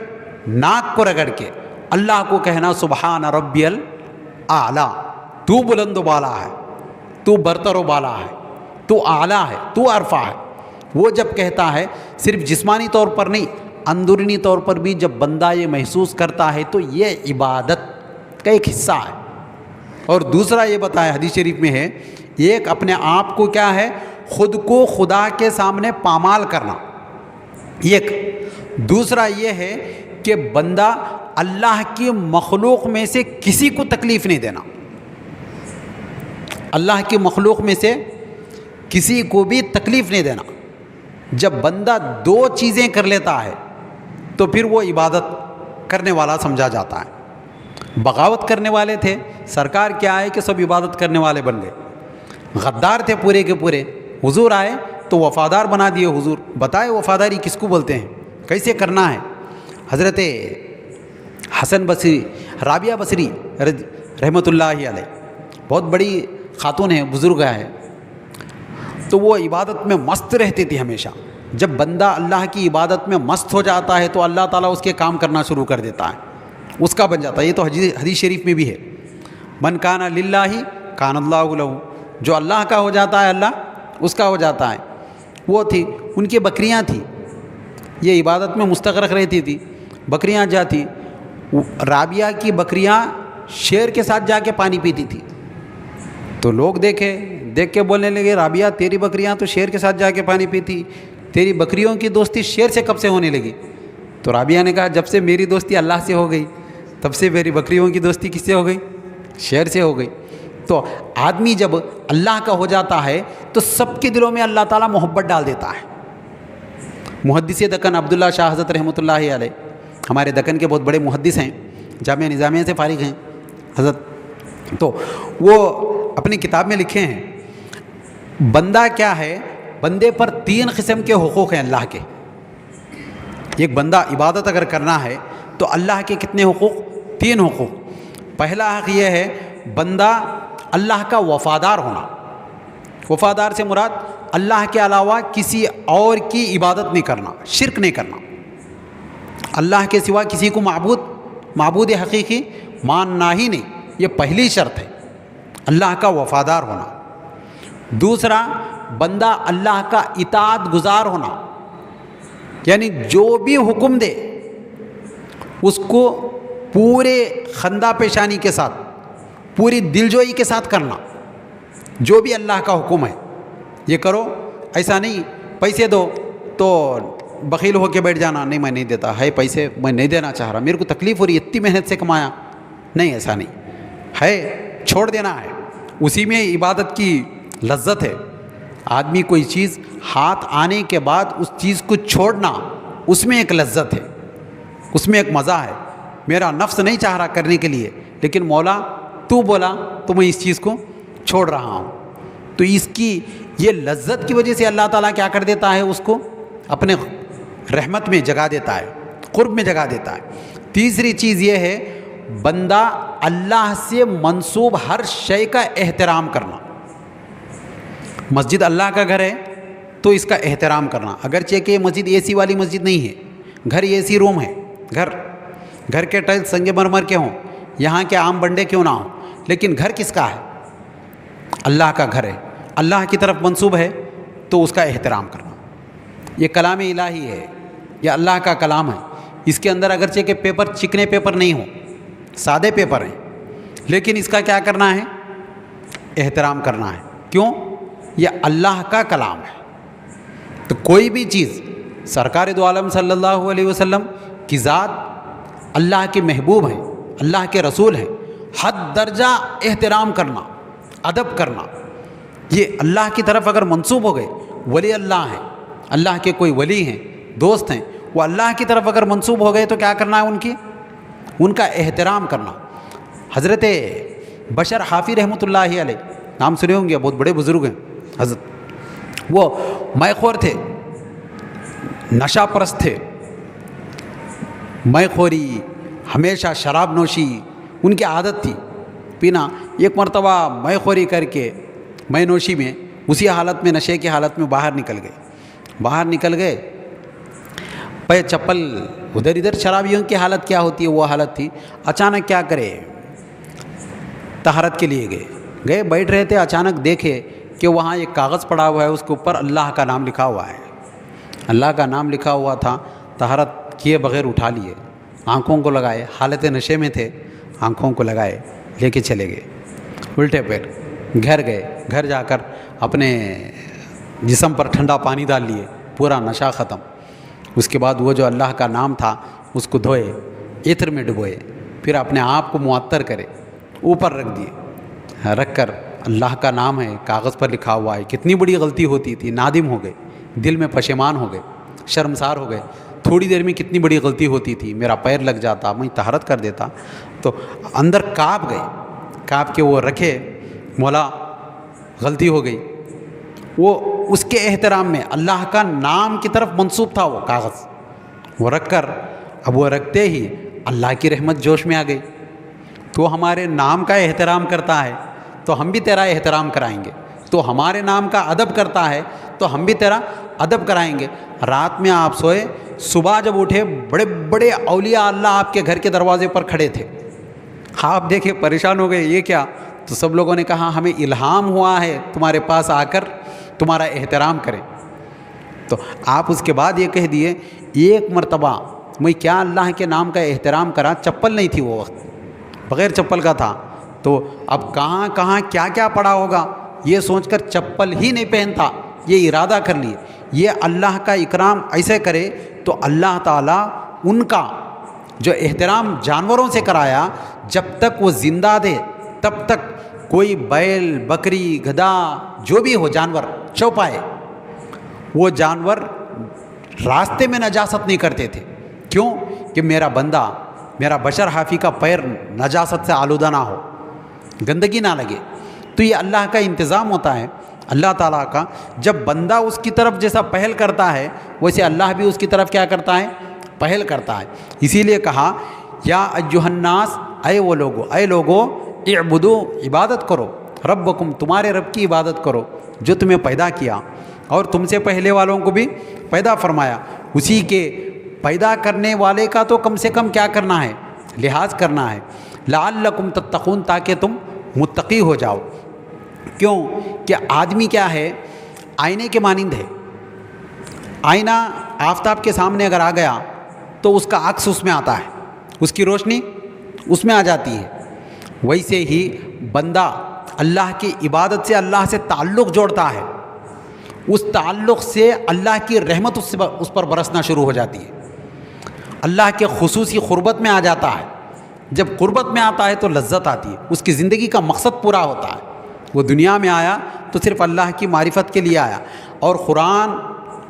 ناک کو رگڑ کے اللہ کو کہنا سبحان ربی الاعلیٰ، تو بلند و بالا ہے، تو برتر و بالا ہے، تو اعلیٰ ہے، تو عرفہ ہے. وہ جب کہتا ہے صرف جسمانی طور پر نہیں، اندرونی طور پر بھی جب بندہ یہ محسوس کرتا ہے تو یہ عبادت کا ایک حصہ ہے. اور دوسرا یہ بتایا حدیث شریف میں ہے، ایک اپنے آپ کو کیا ہے خود کو خدا کے سامنے پامال کرنا ایک، دوسرا یہ ہے کہ بندہ اللہ کی مخلوق میں سے کسی کو تکلیف نہیں دینا. اللہ کی مخلوق میں سے کسی کو بھی تکلیف نہیں دینا. جب بندہ دو چیزیں کر لیتا ہے تو پھر وہ عبادت کرنے والا سمجھا جاتا ہے. بغاوت کرنے والے تھے، سرکار کیا ہے کہ سب عبادت کرنے والے بن گئے. غدار تھے پورے کے پورے، حضور آئے تو وفادار بنا دیے. حضور بتائے وفاداری کس کو بولتے ہیں، کیسے کرنا ہے. حضرت حسن بصری، رابعہ بصری رحمۃ اللہ علیہ بہت بڑی خاتون ہیں، بزرگ ہے، تو وہ عبادت میں مست رہتی تھی ہمیشہ. جب بندہ اللہ کی عبادت میں مست ہو جاتا ہے تو اللہ تعالیٰ اس کے کام کرنا شروع کر دیتا ہے، اس کا بن جاتا ہے. یہ تو حدیث شریف میں بھی ہے، من کان للہ کان اللہ لہ، جو اللہ کا ہو جاتا ہے اللہ اس کا ہو جاتا ہے. وہ تھی، ان کی بکریاں تھیں، یہ عبادت میں مستغرق رہتی تھی. بکریاں جاتی، رابعہ کی بکریاں شیر کے ساتھ جا کے پانی پیتی تھی. تو لوگ دیکھ کے بولنے لگے رابعہ تیری بکریاں تو شیر کے ساتھ جا کے پانی پیتی، تیری بکریوں کی دوستی شیر سے کب سے ہونے لگی؟ تو رابعہ نے کہا جب سے میری دوستی اللہ سے ہو گئی تب سے میری بکریوں کی دوستی کس سے ہو گئی؟ شیر سے ہو گئی. تو آدمی جب اللہ کا ہو جاتا ہے تو سب کے دلوں میں اللہ تعالیٰ محبت ڈال دیتا ہے. محدث دکن عبداللہ شاہ حضرت رحمۃ اللہ علیہ، ہمارے دکن کے بہت بڑے محدث ہیں، جامعہ نظامیہ سے فارغ ہیں حضرت. تو وہ اپنی کتاب میں لکھے ہیں بندہ کیا ہے، بندے پر 3 قسم کے حقوق ہیں اللہ کے. ایک بندہ عبادت اگر کرنا ہے تو اللہ کے کتنے حقوق؟ 3 حقوق. پہلا حق یہ ہے بندہ اللہ کا وفادار ہونا. وفادار سے مراد اللہ کے علاوہ کسی اور کی عبادت نہیں کرنا، شرک نہیں کرنا، اللہ کے سوا کسی کو معبود حقیقی ماننا ہی نہیں. یہ پہلی شرط ہے اللہ کا وفادار ہونا. دوسرا بندہ اللہ کا اطاعت گزار ہونا، یعنی جو بھی حکم دے اس کو پورے خندہ پیشانی کے ساتھ، پوری دلجوئی کے ساتھ کرنا. جو بھی اللہ کا حکم ہے یہ کرو، ایسا نہیں پیسے دو تو بخیل ہو کے بیٹھ جانا، نہیں میں نہیں دیتا ہے پیسے، میں نہیں دینا چاہ رہا، میرے کو تکلیف ہو رہی ہے، اتنی محنت سے کمایا، نہیں ایسا نہیں ہے، چھوڑ دینا ہے. اسی میں عبادت کی لذت ہے. آدمی کوئی چیز ہاتھ آنے کے بعد اس چیز کو چھوڑنا، اس میں ایک لذت ہے، اس میں ایک مزہ ہے. میرا نفس نہیں چاہ رہا کرنے کے لیے، لیکن مولا تو بولا تو میں اس چیز کو چھوڑ رہا ہوں. تو اس کی یہ لذت کی وجہ سے اللہ تعالیٰ کیا کر دیتا ہے، اس کو اپنے رحمت میں جگا دیتا ہے، قرب میں جگا دیتا ہے. تیسری چیز یہ ہے بندہ اللہ سے منسوب ہر شے کا احترام کرنا. مسجد اللہ کا گھر ہے تو اس کا احترام کرنا، اگرچہ کہ مسجد اے سی والی مسجد نہیں ہے، گھر اے سی روم ہے، گھر کے ٹائل سنگ مرمر کے ہوں، یہاں کے عام بنڈے کیوں نہ ہوں، لیکن گھر کس کا ہے؟ اللہ کا گھر ہے، اللہ کی طرف منسوب ہے تو اس کا احترام کرنا. یہ کلام الہی ہے، یہ اللہ کا کلام ہے. اس کے اندر اگرچہ کہ پیپر چکنے پیپر نہیں ہوں، سادے پیپر ہیں، لیکن اس کا کیا کرنا ہے؟ احترام کرنا ہے. کیوں؟ یہ اللہ کا کلام ہے. تو کوئی بھی چیز سرکار دو عالم صلی اللہ علیہ وسلم کی ذات اللہ کے محبوب ہیں، اللہ کے رسول ہیں، حد درجہ احترام کرنا، ادب کرنا، یہ اللہ کی طرف اگر منسوب ہو گئے، ولی اللہ ہیں، اللہ کے کوئی ولی ہیں، دوست ہیں، وہ اللہ کی طرف اگر منسوب ہو گئے تو کیا کرنا ہے؟ ان کا احترام کرنا. حضرت بشر حافی رحمۃ اللہ علیہ، نام سنے ہوں گے، بہت بڑے بزرگ ہیں حضرت. وہ مے خور تھے، نشہ پرست تھے، مے خوری، ہمیشہ شراب نوشی ان کی عادت تھی پینا. ایک مرتبہ مے خوری کر کے مے نوشی میں اسی حالت میں، نشے کی حالت میں باہر نکل گئے. پہ چپل ادھر ادھر، شرابیوں کی حالت کیا ہوتی ہے وہ حالت تھی. اچانک کیا کرے، طہارت کے لیے گئے بیٹھ رہے تھے، اچانک دیکھے کہ وہاں ایک کاغذ پڑا ہوا ہے، اس کے اوپر اللہ کا نام لکھا ہوا ہے. اللہ کا نام لکھا ہوا تھا. طہارت کیے بغیر اٹھا لیے، آنکھوں کو لگائے، حالت نشے میں تھے، آنکھوں کو لگائے، لے کے چلے گئے الٹے پیر. گھر جا کر اپنے جسم پر ٹھنڈا پانی ڈال لیے، پورا نشہ ختم. اس کے بعد وہ جو اللہ کا نام تھا اس کو دھوئے، عطر میں ڈبوئے، پھر اپنے آپ کو معطر کرے، اوپر رکھ دیے. رکھ کر اللہ کا نام ہے، کاغذ پر لکھا ہوا ہے، کتنی بڑی غلطی ہوتی تھی. نادم ہو گئے، دل میں پشیمان ہو گئے، شرمسار ہو گئے. تھوڑی دیر میں کتنی بڑی غلطی ہوتی تھی، میرا پیر لگ جاتا، میں طہارت کر دیتا. تو اندر کانپ گئے، کانپ کے وہ رکھے، مولا غلطی ہو گئی. وہ اس کے احترام میں اللہ کا نام کی طرف منسوب تھا وہ کاغذ، وہ رکھ کر اب وہ رکھتے ہی اللہ کی رحمت جوش میں آ گئی. تو ہمارے نام کا احترام کرتا ہے تو ہم بھی تیرا احترام کرائیں گے. تو ہمارے نام کا ادب کرتا ہے تو ہم بھی تیرا ادب کرائیں گے. رات میں آپ سوئے، صبح جب اٹھے بڑے بڑے اولیاء اللہ آپ کے گھر کے دروازے پر کھڑے تھے. آپ دیکھے پریشان ہو گئے، یہ کیا؟ تو سب لوگوں نے کہا ہمیں الہام ہوا ہے تمہارے پاس آ کر تمہارا احترام کریں. تو آپ اس کے بعد یہ کہہ دیے، ایک مرتبہ میں کیا اللہ کے نام کا احترام کرا، چپل نہیں تھی وہ وقت، بغیر چپل کا تھا. تو اب کہاں کیا کیا پڑا ہوگا یہ سوچ کر چپل ہی نہیں پہنتا، یہ ارادہ کر لیے. یہ اللہ کا اکرام ایسے کرے تو اللہ تعالیٰ ان کا جو احترام جانوروں سے کرایا، جب تک وہ زندہ تھے تب تک کوئی بیل، بکری، گدھا، جو بھی ہو جانور چوپائے، وہ جانور راستے میں نجاست نہیں کرتے تھے. کیوں؟ کہ میرا بندہ، میرا بشر حافی کا پیر نجاست سے آلودہ نہ ہو، گندگی نہ لگے. تو یہ اللہ کا انتظام ہوتا ہے اللہ تعالیٰ کا. جب بندہ اس کی طرف جیسا پہل کرتا ہے ویسے اللہ بھی اس کی طرف کیا کرتا ہے؟ پہل کرتا ہے. اسی لیے کہا یا ایھا الناس، اے لوگو اعبدو، عبادت کرو، ربکم، تمہارے رب کی عبادت کرو جو تمہیں پیدا کیا اور تم سے پہلے والوں کو بھی پیدا فرمایا. اسی کے پیدا کرنے والے کا تو کم سے کم کیا کرنا ہے؟ لحاظ کرنا ہے. لعلکم تتقون، تاکہ تم متقی ہو جاؤ. کیوں کہ آدمی کیا ہے؟ آئینے کے مانند ہے. آئینہ آفتاب کے سامنے اگر آ گیا تو اس کا عکس اس میں آتا ہے، اس کی روشنی اس میں آ جاتی ہے. ویسے ہی بندہ اللہ کی عبادت سے اللہ سے تعلق جوڑتا ہے، اس تعلق سے اللہ کی رحمت اس پر برسنا شروع ہو جاتی ہے، اللہ کے خصوصی قربت میں آ جاتا ہے. جب قربت میں آتا ہے تو لذت آتی ہے، اس کی زندگی کا مقصد پورا ہوتا ہے. وہ دنیا میں آیا تو صرف اللہ کی معرفت کے لیے آیا، اور قرآن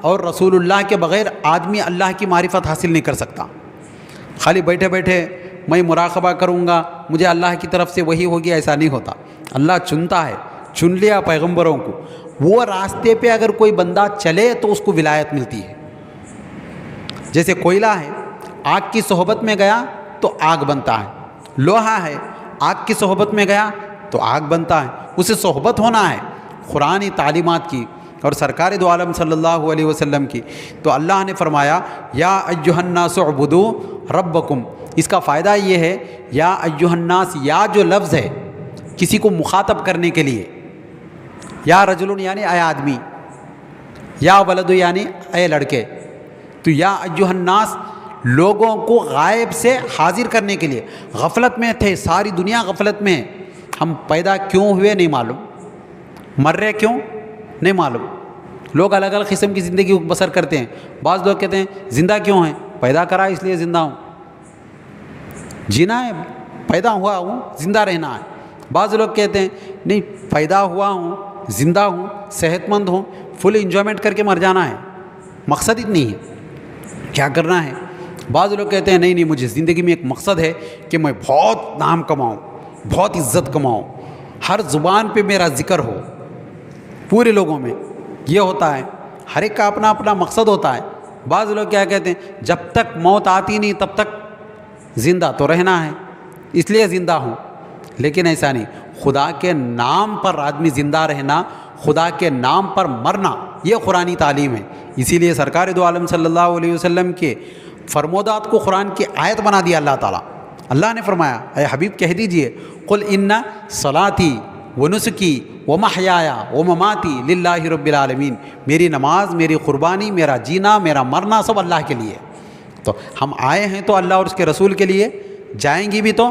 اور رسول اللہ کے بغیر آدمی اللہ کی معرفت حاصل نہیں کر سکتا. خالی بیٹھے بیٹھے میں مراقبہ کروں گا مجھے اللہ کی طرف سے وہی ہوگی، ایسا نہیں ہوتا. اللہ چنتا ہے، چن لیا پیغمبروں کو. وہ راستے پہ اگر کوئی بندہ چلے تو اس کو ولایت ملتی ہے. جیسے کوئلہ ہے، آگ کی صحبت میں گیا تو آگ بنتا ہے. لوہا ہے، آگ کی صحبت میں گیا تو آگ بنتا ہے. اسے صحبت ہونا ہے قرآنی تعلیمات کی اور سرکار دو عالم صلی اللہ علیہ وسلم کی. تو اللہ نے فرمایا یا ایھا الناس اعبدوا ربکم. اس کا فائدہ یہ ہے، یا ایھا الناس، یا جو لفظ ہے کسی کو مخاطب کرنے کے لیے، یا رجل یعنی اے آدمی، یا ولد یعنی اے لڑکے، تو یا ایھا الناس لوگوں کو غائب سے حاضر کرنے کے لیے، غفلت میں تھے، ساری دنیا غفلت میں ہے، ہم پیدا کیوں ہوئے نہیں معلوم، مر رہے کیوں نہیں معلوم، لوگ الگ الگ قسم کی زندگی بسر کرتے ہیں. بعض لوگ کہتے ہیں زندہ کیوں ہیں، پیدا کرا اس لیے زندہ ہوں، جینا ہے، پیدا ہوا ہوں، زندہ رہنا ہے. بعض لوگ کہتے ہیں نہیں، پیدا ہوا ہوں، زندہ ہوں، صحت مند ہوں، فل انجوائمنٹ کر کے مر جانا ہے، مقصد اتنی ہے، کیا کرنا ہے. بعض لوگ کہتے ہیں نہیں، مجھے زندگی میں ایک مقصد ہے کہ میں بہت نام کماؤں، بہت عزت کماؤں، ہر زبان پہ میرا ذکر ہو پورے لوگوں میں. یہ ہوتا ہے، ہر ایک کا اپنا اپنا مقصد ہوتا ہے. بعض لوگ کیا کہتے ہیں جب تک موت آتی نہیں تب تک زندہ تو رہنا ہے، اس لیے زندہ ہوں. لیکن ایسا نہیں، خدا کے نام پر آدمی زندہ رہنا، خدا کے نام پر مرنا، یہ قرآنی تعلیم ہے. اسی لیے سرکار دو عالم صلی اللہ علیہ وسلم کے فرمودات کو قرآن کی آیت بنا دیا اللہ تعالیٰ. اللہ نے فرمایا اے حبیب کہہ دیجئے قل ان صلاتی ونسکی ومحیای ومماتی للہ رب العالمین، میری نماز، میری قربانی، میرا جینا، میرا مرنا سب اللہ کے لیے. تو ہم آئے ہیں تو اللہ اور اس کے رسول کے لیے، جائیں گی بھی تو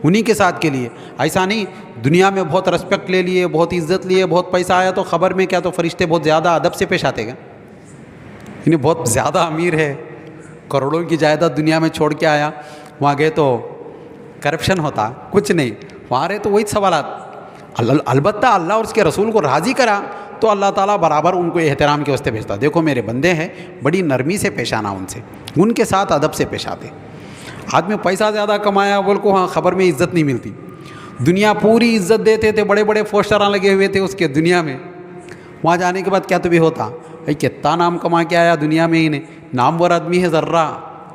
انہی کے ساتھ کے لیے. ایسا نہیں دنیا میں بہت رسپیکٹ لے لیے، بہت عزت لیے، بہت پیسہ آیا تو خبر میں کیا تو فرشتے بہت زیادہ ادب سے پیش آتے گا، یعنی بہت زیادہ امیر ہے، کروڑوں کی جائیداد دنیا میں چھوڑ کے آیا، وہاں گئے تو کرپشن ہوتا، کچھ نہیں، وہاں رہے تو وہی سوالات. البتہ اللہ اور اس کے رسول کو راضی کرا تو اللہ تعالیٰ برابر ان کو احترام کے واسطے بھیجتا. دیکھو میرے بندے ہیں، بڑی نرمی سے پیش آنا ان سے، ان کے ساتھ ادب سے پیش آتے. آدمی پیسہ زیادہ کمایا بول کو ہاں خبر میں عزت نہیں ملتی، دنیا پوری عزت دیتے تھے، بڑے بڑے پوسٹراں لگے ہوئے تھے اس کے دنیا میں. وہاں جانے کے بعد کیا تو بھی ہوتا، بھائی کتنا نام کما کے آیا دنیا میں ہی نے، نامور آدمی ہے، ذرہ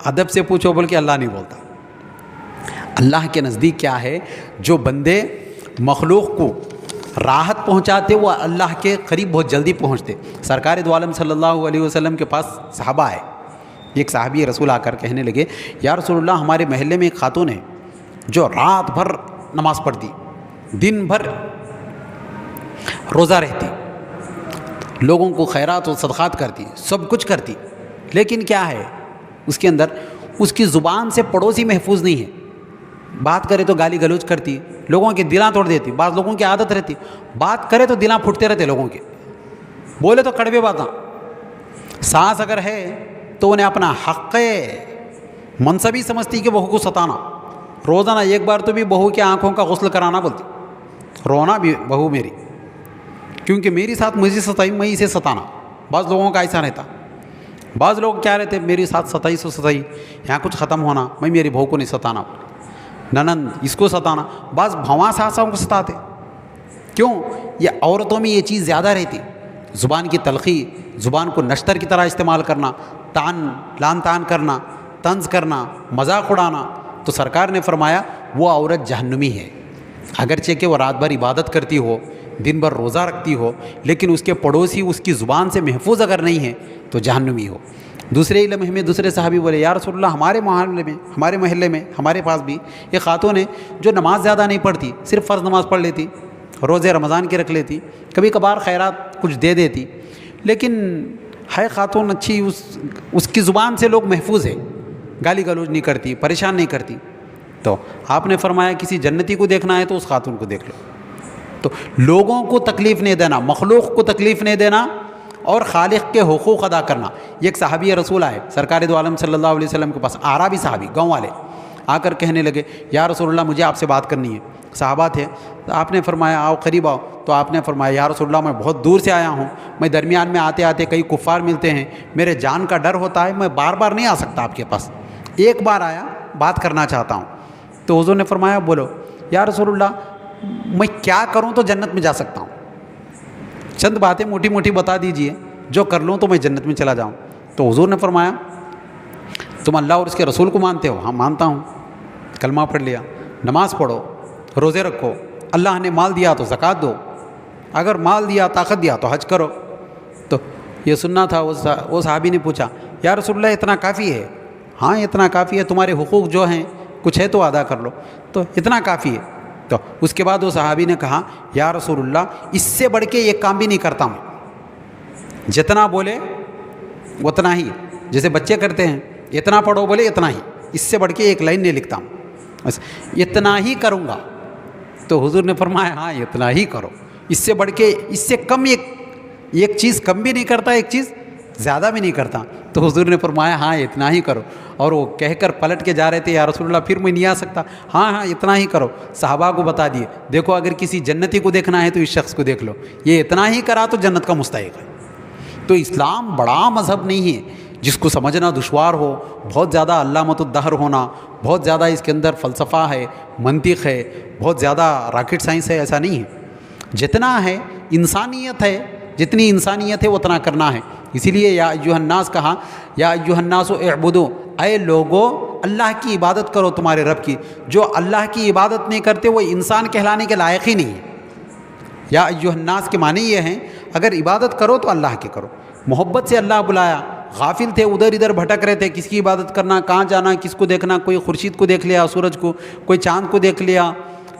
ادب سے پوچھو بول کے اللہ نہیں بولتا. اللہ کے نزدیک کیا ہے، جو بندے مخلوق کو راحت پہنچاتے وہ اللہ کے قریب بہت جلدی پہنچتے. سرکار دو عالم صلی اللہ علیہ وسلم کے پاس صحابہ آئے، ایک صحابی رسول آ کر کہنے لگے یا رسول اللہ ہمارے محلے میں ایک خاتون ہے جو رات بھر نماز پڑھتی، دن بھر روزہ رہتی، لوگوں کو خیرات و صدقات کرتی، سب کچھ کرتی، لیکن کیا ہے اس کے اندر، اس کی زبان سے پڑوسی محفوظ نہیں ہے. بات کرے تو گالی گلوچ کرتی، لوگوں کے دلاں توڑ دیتی. بعض لوگوں کی عادت رہتی بات کرے تو دلاں پھٹتے رہتے لوگوں کے، بولے تو کڑوے باتاں. سانس اگر ہے تو انہیں اپنا حق منصبی سمجھتی کہ بہو کو ستانا، روزانہ ایک بار تو بھی بہو کی آنکھوں کا غسل کرانا بولتی، رونا بھی بہو میری، کیونکہ میری ساتھ مجھے ستائی میں اسے ستانا. بعض لوگوں کا ایسا رہتا. بعض لوگ کیا رہتے میری ساتھ ستائی سو ستائی، یہاں کچھ ختم ہونا، میں میری بہو کو نہیں ستانا، ننند اس کو ستانا. بعض بھواں ساسوں کو ستاتے. کیوں؟ یہ عورتوں میں یہ چیز زیادہ رہتی، زبان کی تلخی، زبان کو نشتر کی طرح استعمال کرنا، لان تان کرنا، طنز کرنا، مذاق اڑانا. تو سرکار نے فرمایا وہ عورت جہنمی ہے، اگرچہ کہ وہ رات بھر عبادت کرتی ہو، دن بھر روزہ رکھتی ہو، لیکن اس کے پڑوسی اس کی زبان سے محفوظ اگر نہیں ہے تو جہنمی ہو. دوسرے لمحے میں دوسرے صحابی بولے یا رسول اللہ ہمارے محلے میں ہمارے پاس بھی ایک خاتون ہے جو نماز زیادہ نہیں پڑھتی، صرف فرض نماز پڑھ لیتی، روزے رمضان کے رکھ لیتی، کبھی کبھار خیرات کچھ دے دیتی، لیکن ہے خاتون اچھی، اس کی زبان سے لوگ محفوظ ہے، گالی گلوچ نہیں کرتی، پریشان نہیں کرتی. تو آپ نے فرمایا کسی جنتی کو دیکھنا ہے تو اس خاتون کو دیکھ لو. تو لوگوں کو تکلیف نہیں دینا، مخلوق کو تکلیف نہیں دینا، اور خالق کے حقوق ادا کرنا. ایک صحابی رسول آئے سرکار دو عالم صلی اللہ علیہ وسلم کے پاس، اعرابی صحابی، گاؤں والے آ کر کہنے لگے یا رسول اللہ مجھے آپ سے بات کرنی ہے. صحابہ تھے، آپ نے فرمایا آؤ قریب آؤ. تو آپ نے فرمایا یا رسول اللہ میں بہت دور سے آیا ہوں، میں درمیان میں آتے آتے کئی کفار ملتے ہیں، میرے جان کا ڈر ہوتا ہے، میں بار بار نہیں آ سکتا آپ کے پاس، ایک بار آیا بات کرنا چاہتا ہوں. تو حضور نے فرمایا بولو. یا رسول اللہ میں کیا کروں تو جنت میں جا سکتا ہوں؟ چند باتیں موٹی موٹی بتا دیجئے جو کر لوں تو میں جنت میں چلا جاؤں. تو حضور نے فرمایا تم اللہ اور اس کے رسول کو مانتے ہو؟ ہاں مانتا ہوں. کلمہ پڑھ لیا، نماز پڑھو، روزے رکھو، اللہ نے مال دیا تو زکوٰۃ دو، اگر مال دیا طاقت دیا تو حج کرو. تو یہ سننا تھا. وہ صحابی نے پوچھا یا رسول اللہ اتنا کافی ہے؟ ہاں اتنا کافی ہے، تمہارے حقوق جو ہیں کچھ ہے تو ادا کر لو. تو اتنا کافی ہے. تو اس کے بعد وہ صحابی نے کہا یا رسول اللہ اس سے بڑھ کے ایک کام بھی نہیں کرتا ہوں، جتنا بولے اتنا ہی. جیسے بچے کرتے ہیں، اتنا پڑھو بولے اتنا ہی، اس سے بڑھ کے ایک لائن نہیں لکھتا ہوں، بس اتنا ہی کروں گا. تو حضور نے فرمایا ہاں اتنا ہی کرو، اس سے بڑھ کے اس سے کم ایک چیز کم بھی نہیں کرتا، ایک چیز زیادہ بھی نہیں کرتا. تو حضور نے فرمایا ہاں اتنا ہی کرو. اور وہ کہہ کر پلٹ کے جا رہے تھے، یا رسول اللہ پھر میں نہیں آ سکتا. ہاں ہاں اتنا ہی کرو. صحابہ کو بتا دیے، دیکھو اگر کسی جنتی کو دیکھنا ہے تو اس شخص کو دیکھ لو، یہ اتنا ہی کرا تو جنت کا مستحق ہے. تو اسلام بڑا مذہب نہیں ہے جس کو سمجھنا دشوار ہو، بہت زیادہ علامۃ الدہر ہونا، بہت زیادہ اس کے اندر فلسفہ ہے، منطق ہے، بہت زیادہ راکٹ سائنس ہے، ایسا نہیں ہے. جتنا ہے انسانیت ہے، جتنی انسانیت ہے اتنا کرنا ہے. اسی لیے یا ایھا الناس کہا، یا ایھا الناس اعبدوا، اے لوگو اللہ کی عبادت کرو تمہارے رب کی. جو اللہ کی عبادت نہیں کرتے وہ انسان کہلانے کے لائق ہی نہیں ہے. یا ایھا الناس کے معنی یہ ہیں، اگر عبادت کرو تو اللہ کی کرو. محبت سے اللہ بلایا، غافل تھے، ادھر ادھر بھٹک رہے تھے، کس کی عبادت کرنا، کہاں جانا، کس کو دیکھنا. کوئی خورشید کو دیکھ لیا، سورج کو، کوئی چاند کو دیکھ لیا،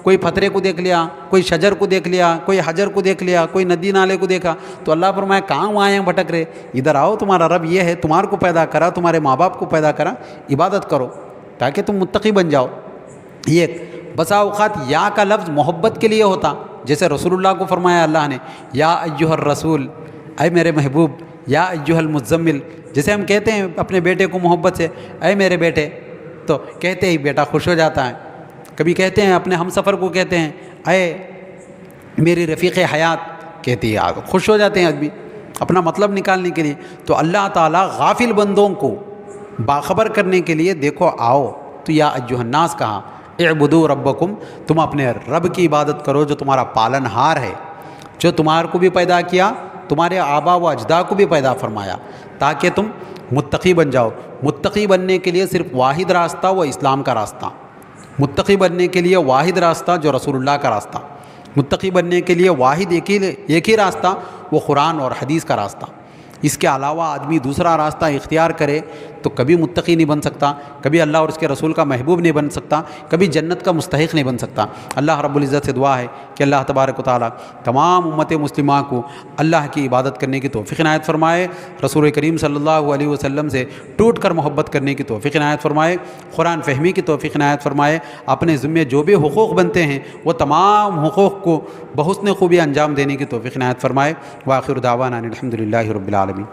کوئی پتھرے کو دیکھ لیا، کوئی شجر کو دیکھ لیا، کوئی حجر کو دیکھ لیا، کوئی ندی نالے کو دیکھا. تو اللہ فرمایا کہاں وہاں ہیں بھٹک رہے، ادھر آؤ، تمہارا رب یہ ہے، تمہارے کو پیدا کرا، تمہارے ماں باپ کو پیدا کرا، عبادت کرو تاکہ تم متقی بن جاؤ. یہ بسا اوقات یا کا لفظ محبت کے لیے ہوتا، جیسے رسول اللہ کو فرمایا اللہ نے یا ایھا الرسول، اے میرے محبوب، یا ایھا المزمل. جیسے ہم کہتے ہیں اپنے بیٹے کو محبت سے اے میرے بیٹے، تو کہتے ہی بیٹا خوش ہو جاتا ہے. کبھی کہتے ہیں اپنے ہم سفر کو کہتے ہیں اے میری رفیق حیات، کہتے ہی آپ خوش ہو جاتے ہیں آدمی اپنا مطلب نکالنے کے لیے. تو اللہ تعالیٰ غافل بندوں کو باخبر کرنے کے لیے دیکھو آؤ. تو یا ایھا الناس کہا، اعبدوا ربکم، تم اپنے رب کی عبادت کرو جو تمہارا پالن ہار ہے، جو تمہارے کو بھی پیدا کیا، تمہارے آبا و اجداد کو بھی پیدا فرمایا، تاکہ تم متقی بن جاؤ. متقی بننے کے لیے صرف واحد راستہ وہ اسلام کا راستہ، متقی بننے کے لیے واحد راستہ جو رسول اللہ کا راستہ، متقی بننے کے لیے واحد ایک ہی راستہ وہ قرآن اور حدیث کا راستہ. اس کے علاوہ آدمی دوسرا راستہ اختیار کرے تو کبھی متقی نہیں بن سکتا، کبھی اللہ اور اس کے رسول کا محبوب نہیں بن سکتا، کبھی جنت کا مستحق نہیں بن سکتا. اللہ رب العزت سے دعا ہے کہ اللہ تبارک و تعالیٰ تمام امت مسلمہ کو اللہ کی عبادت کرنے کی توفیق عنایت فرمائے، رسول کریم صلی اللہ علیہ وسلم سے ٹوٹ کر محبت کرنے کی توفیق عنایت فرمائے، قرآن فہمی کی توفیق عنایت فرمائے، اپنے ذمے جو بھی حقوق بنتے ہیں وہ تمام حقوق کو بحسن خوبی انجام دینے کی توفیق عنایت فرمائے. وآخر دعوانا الحمد للہ رب العالمین.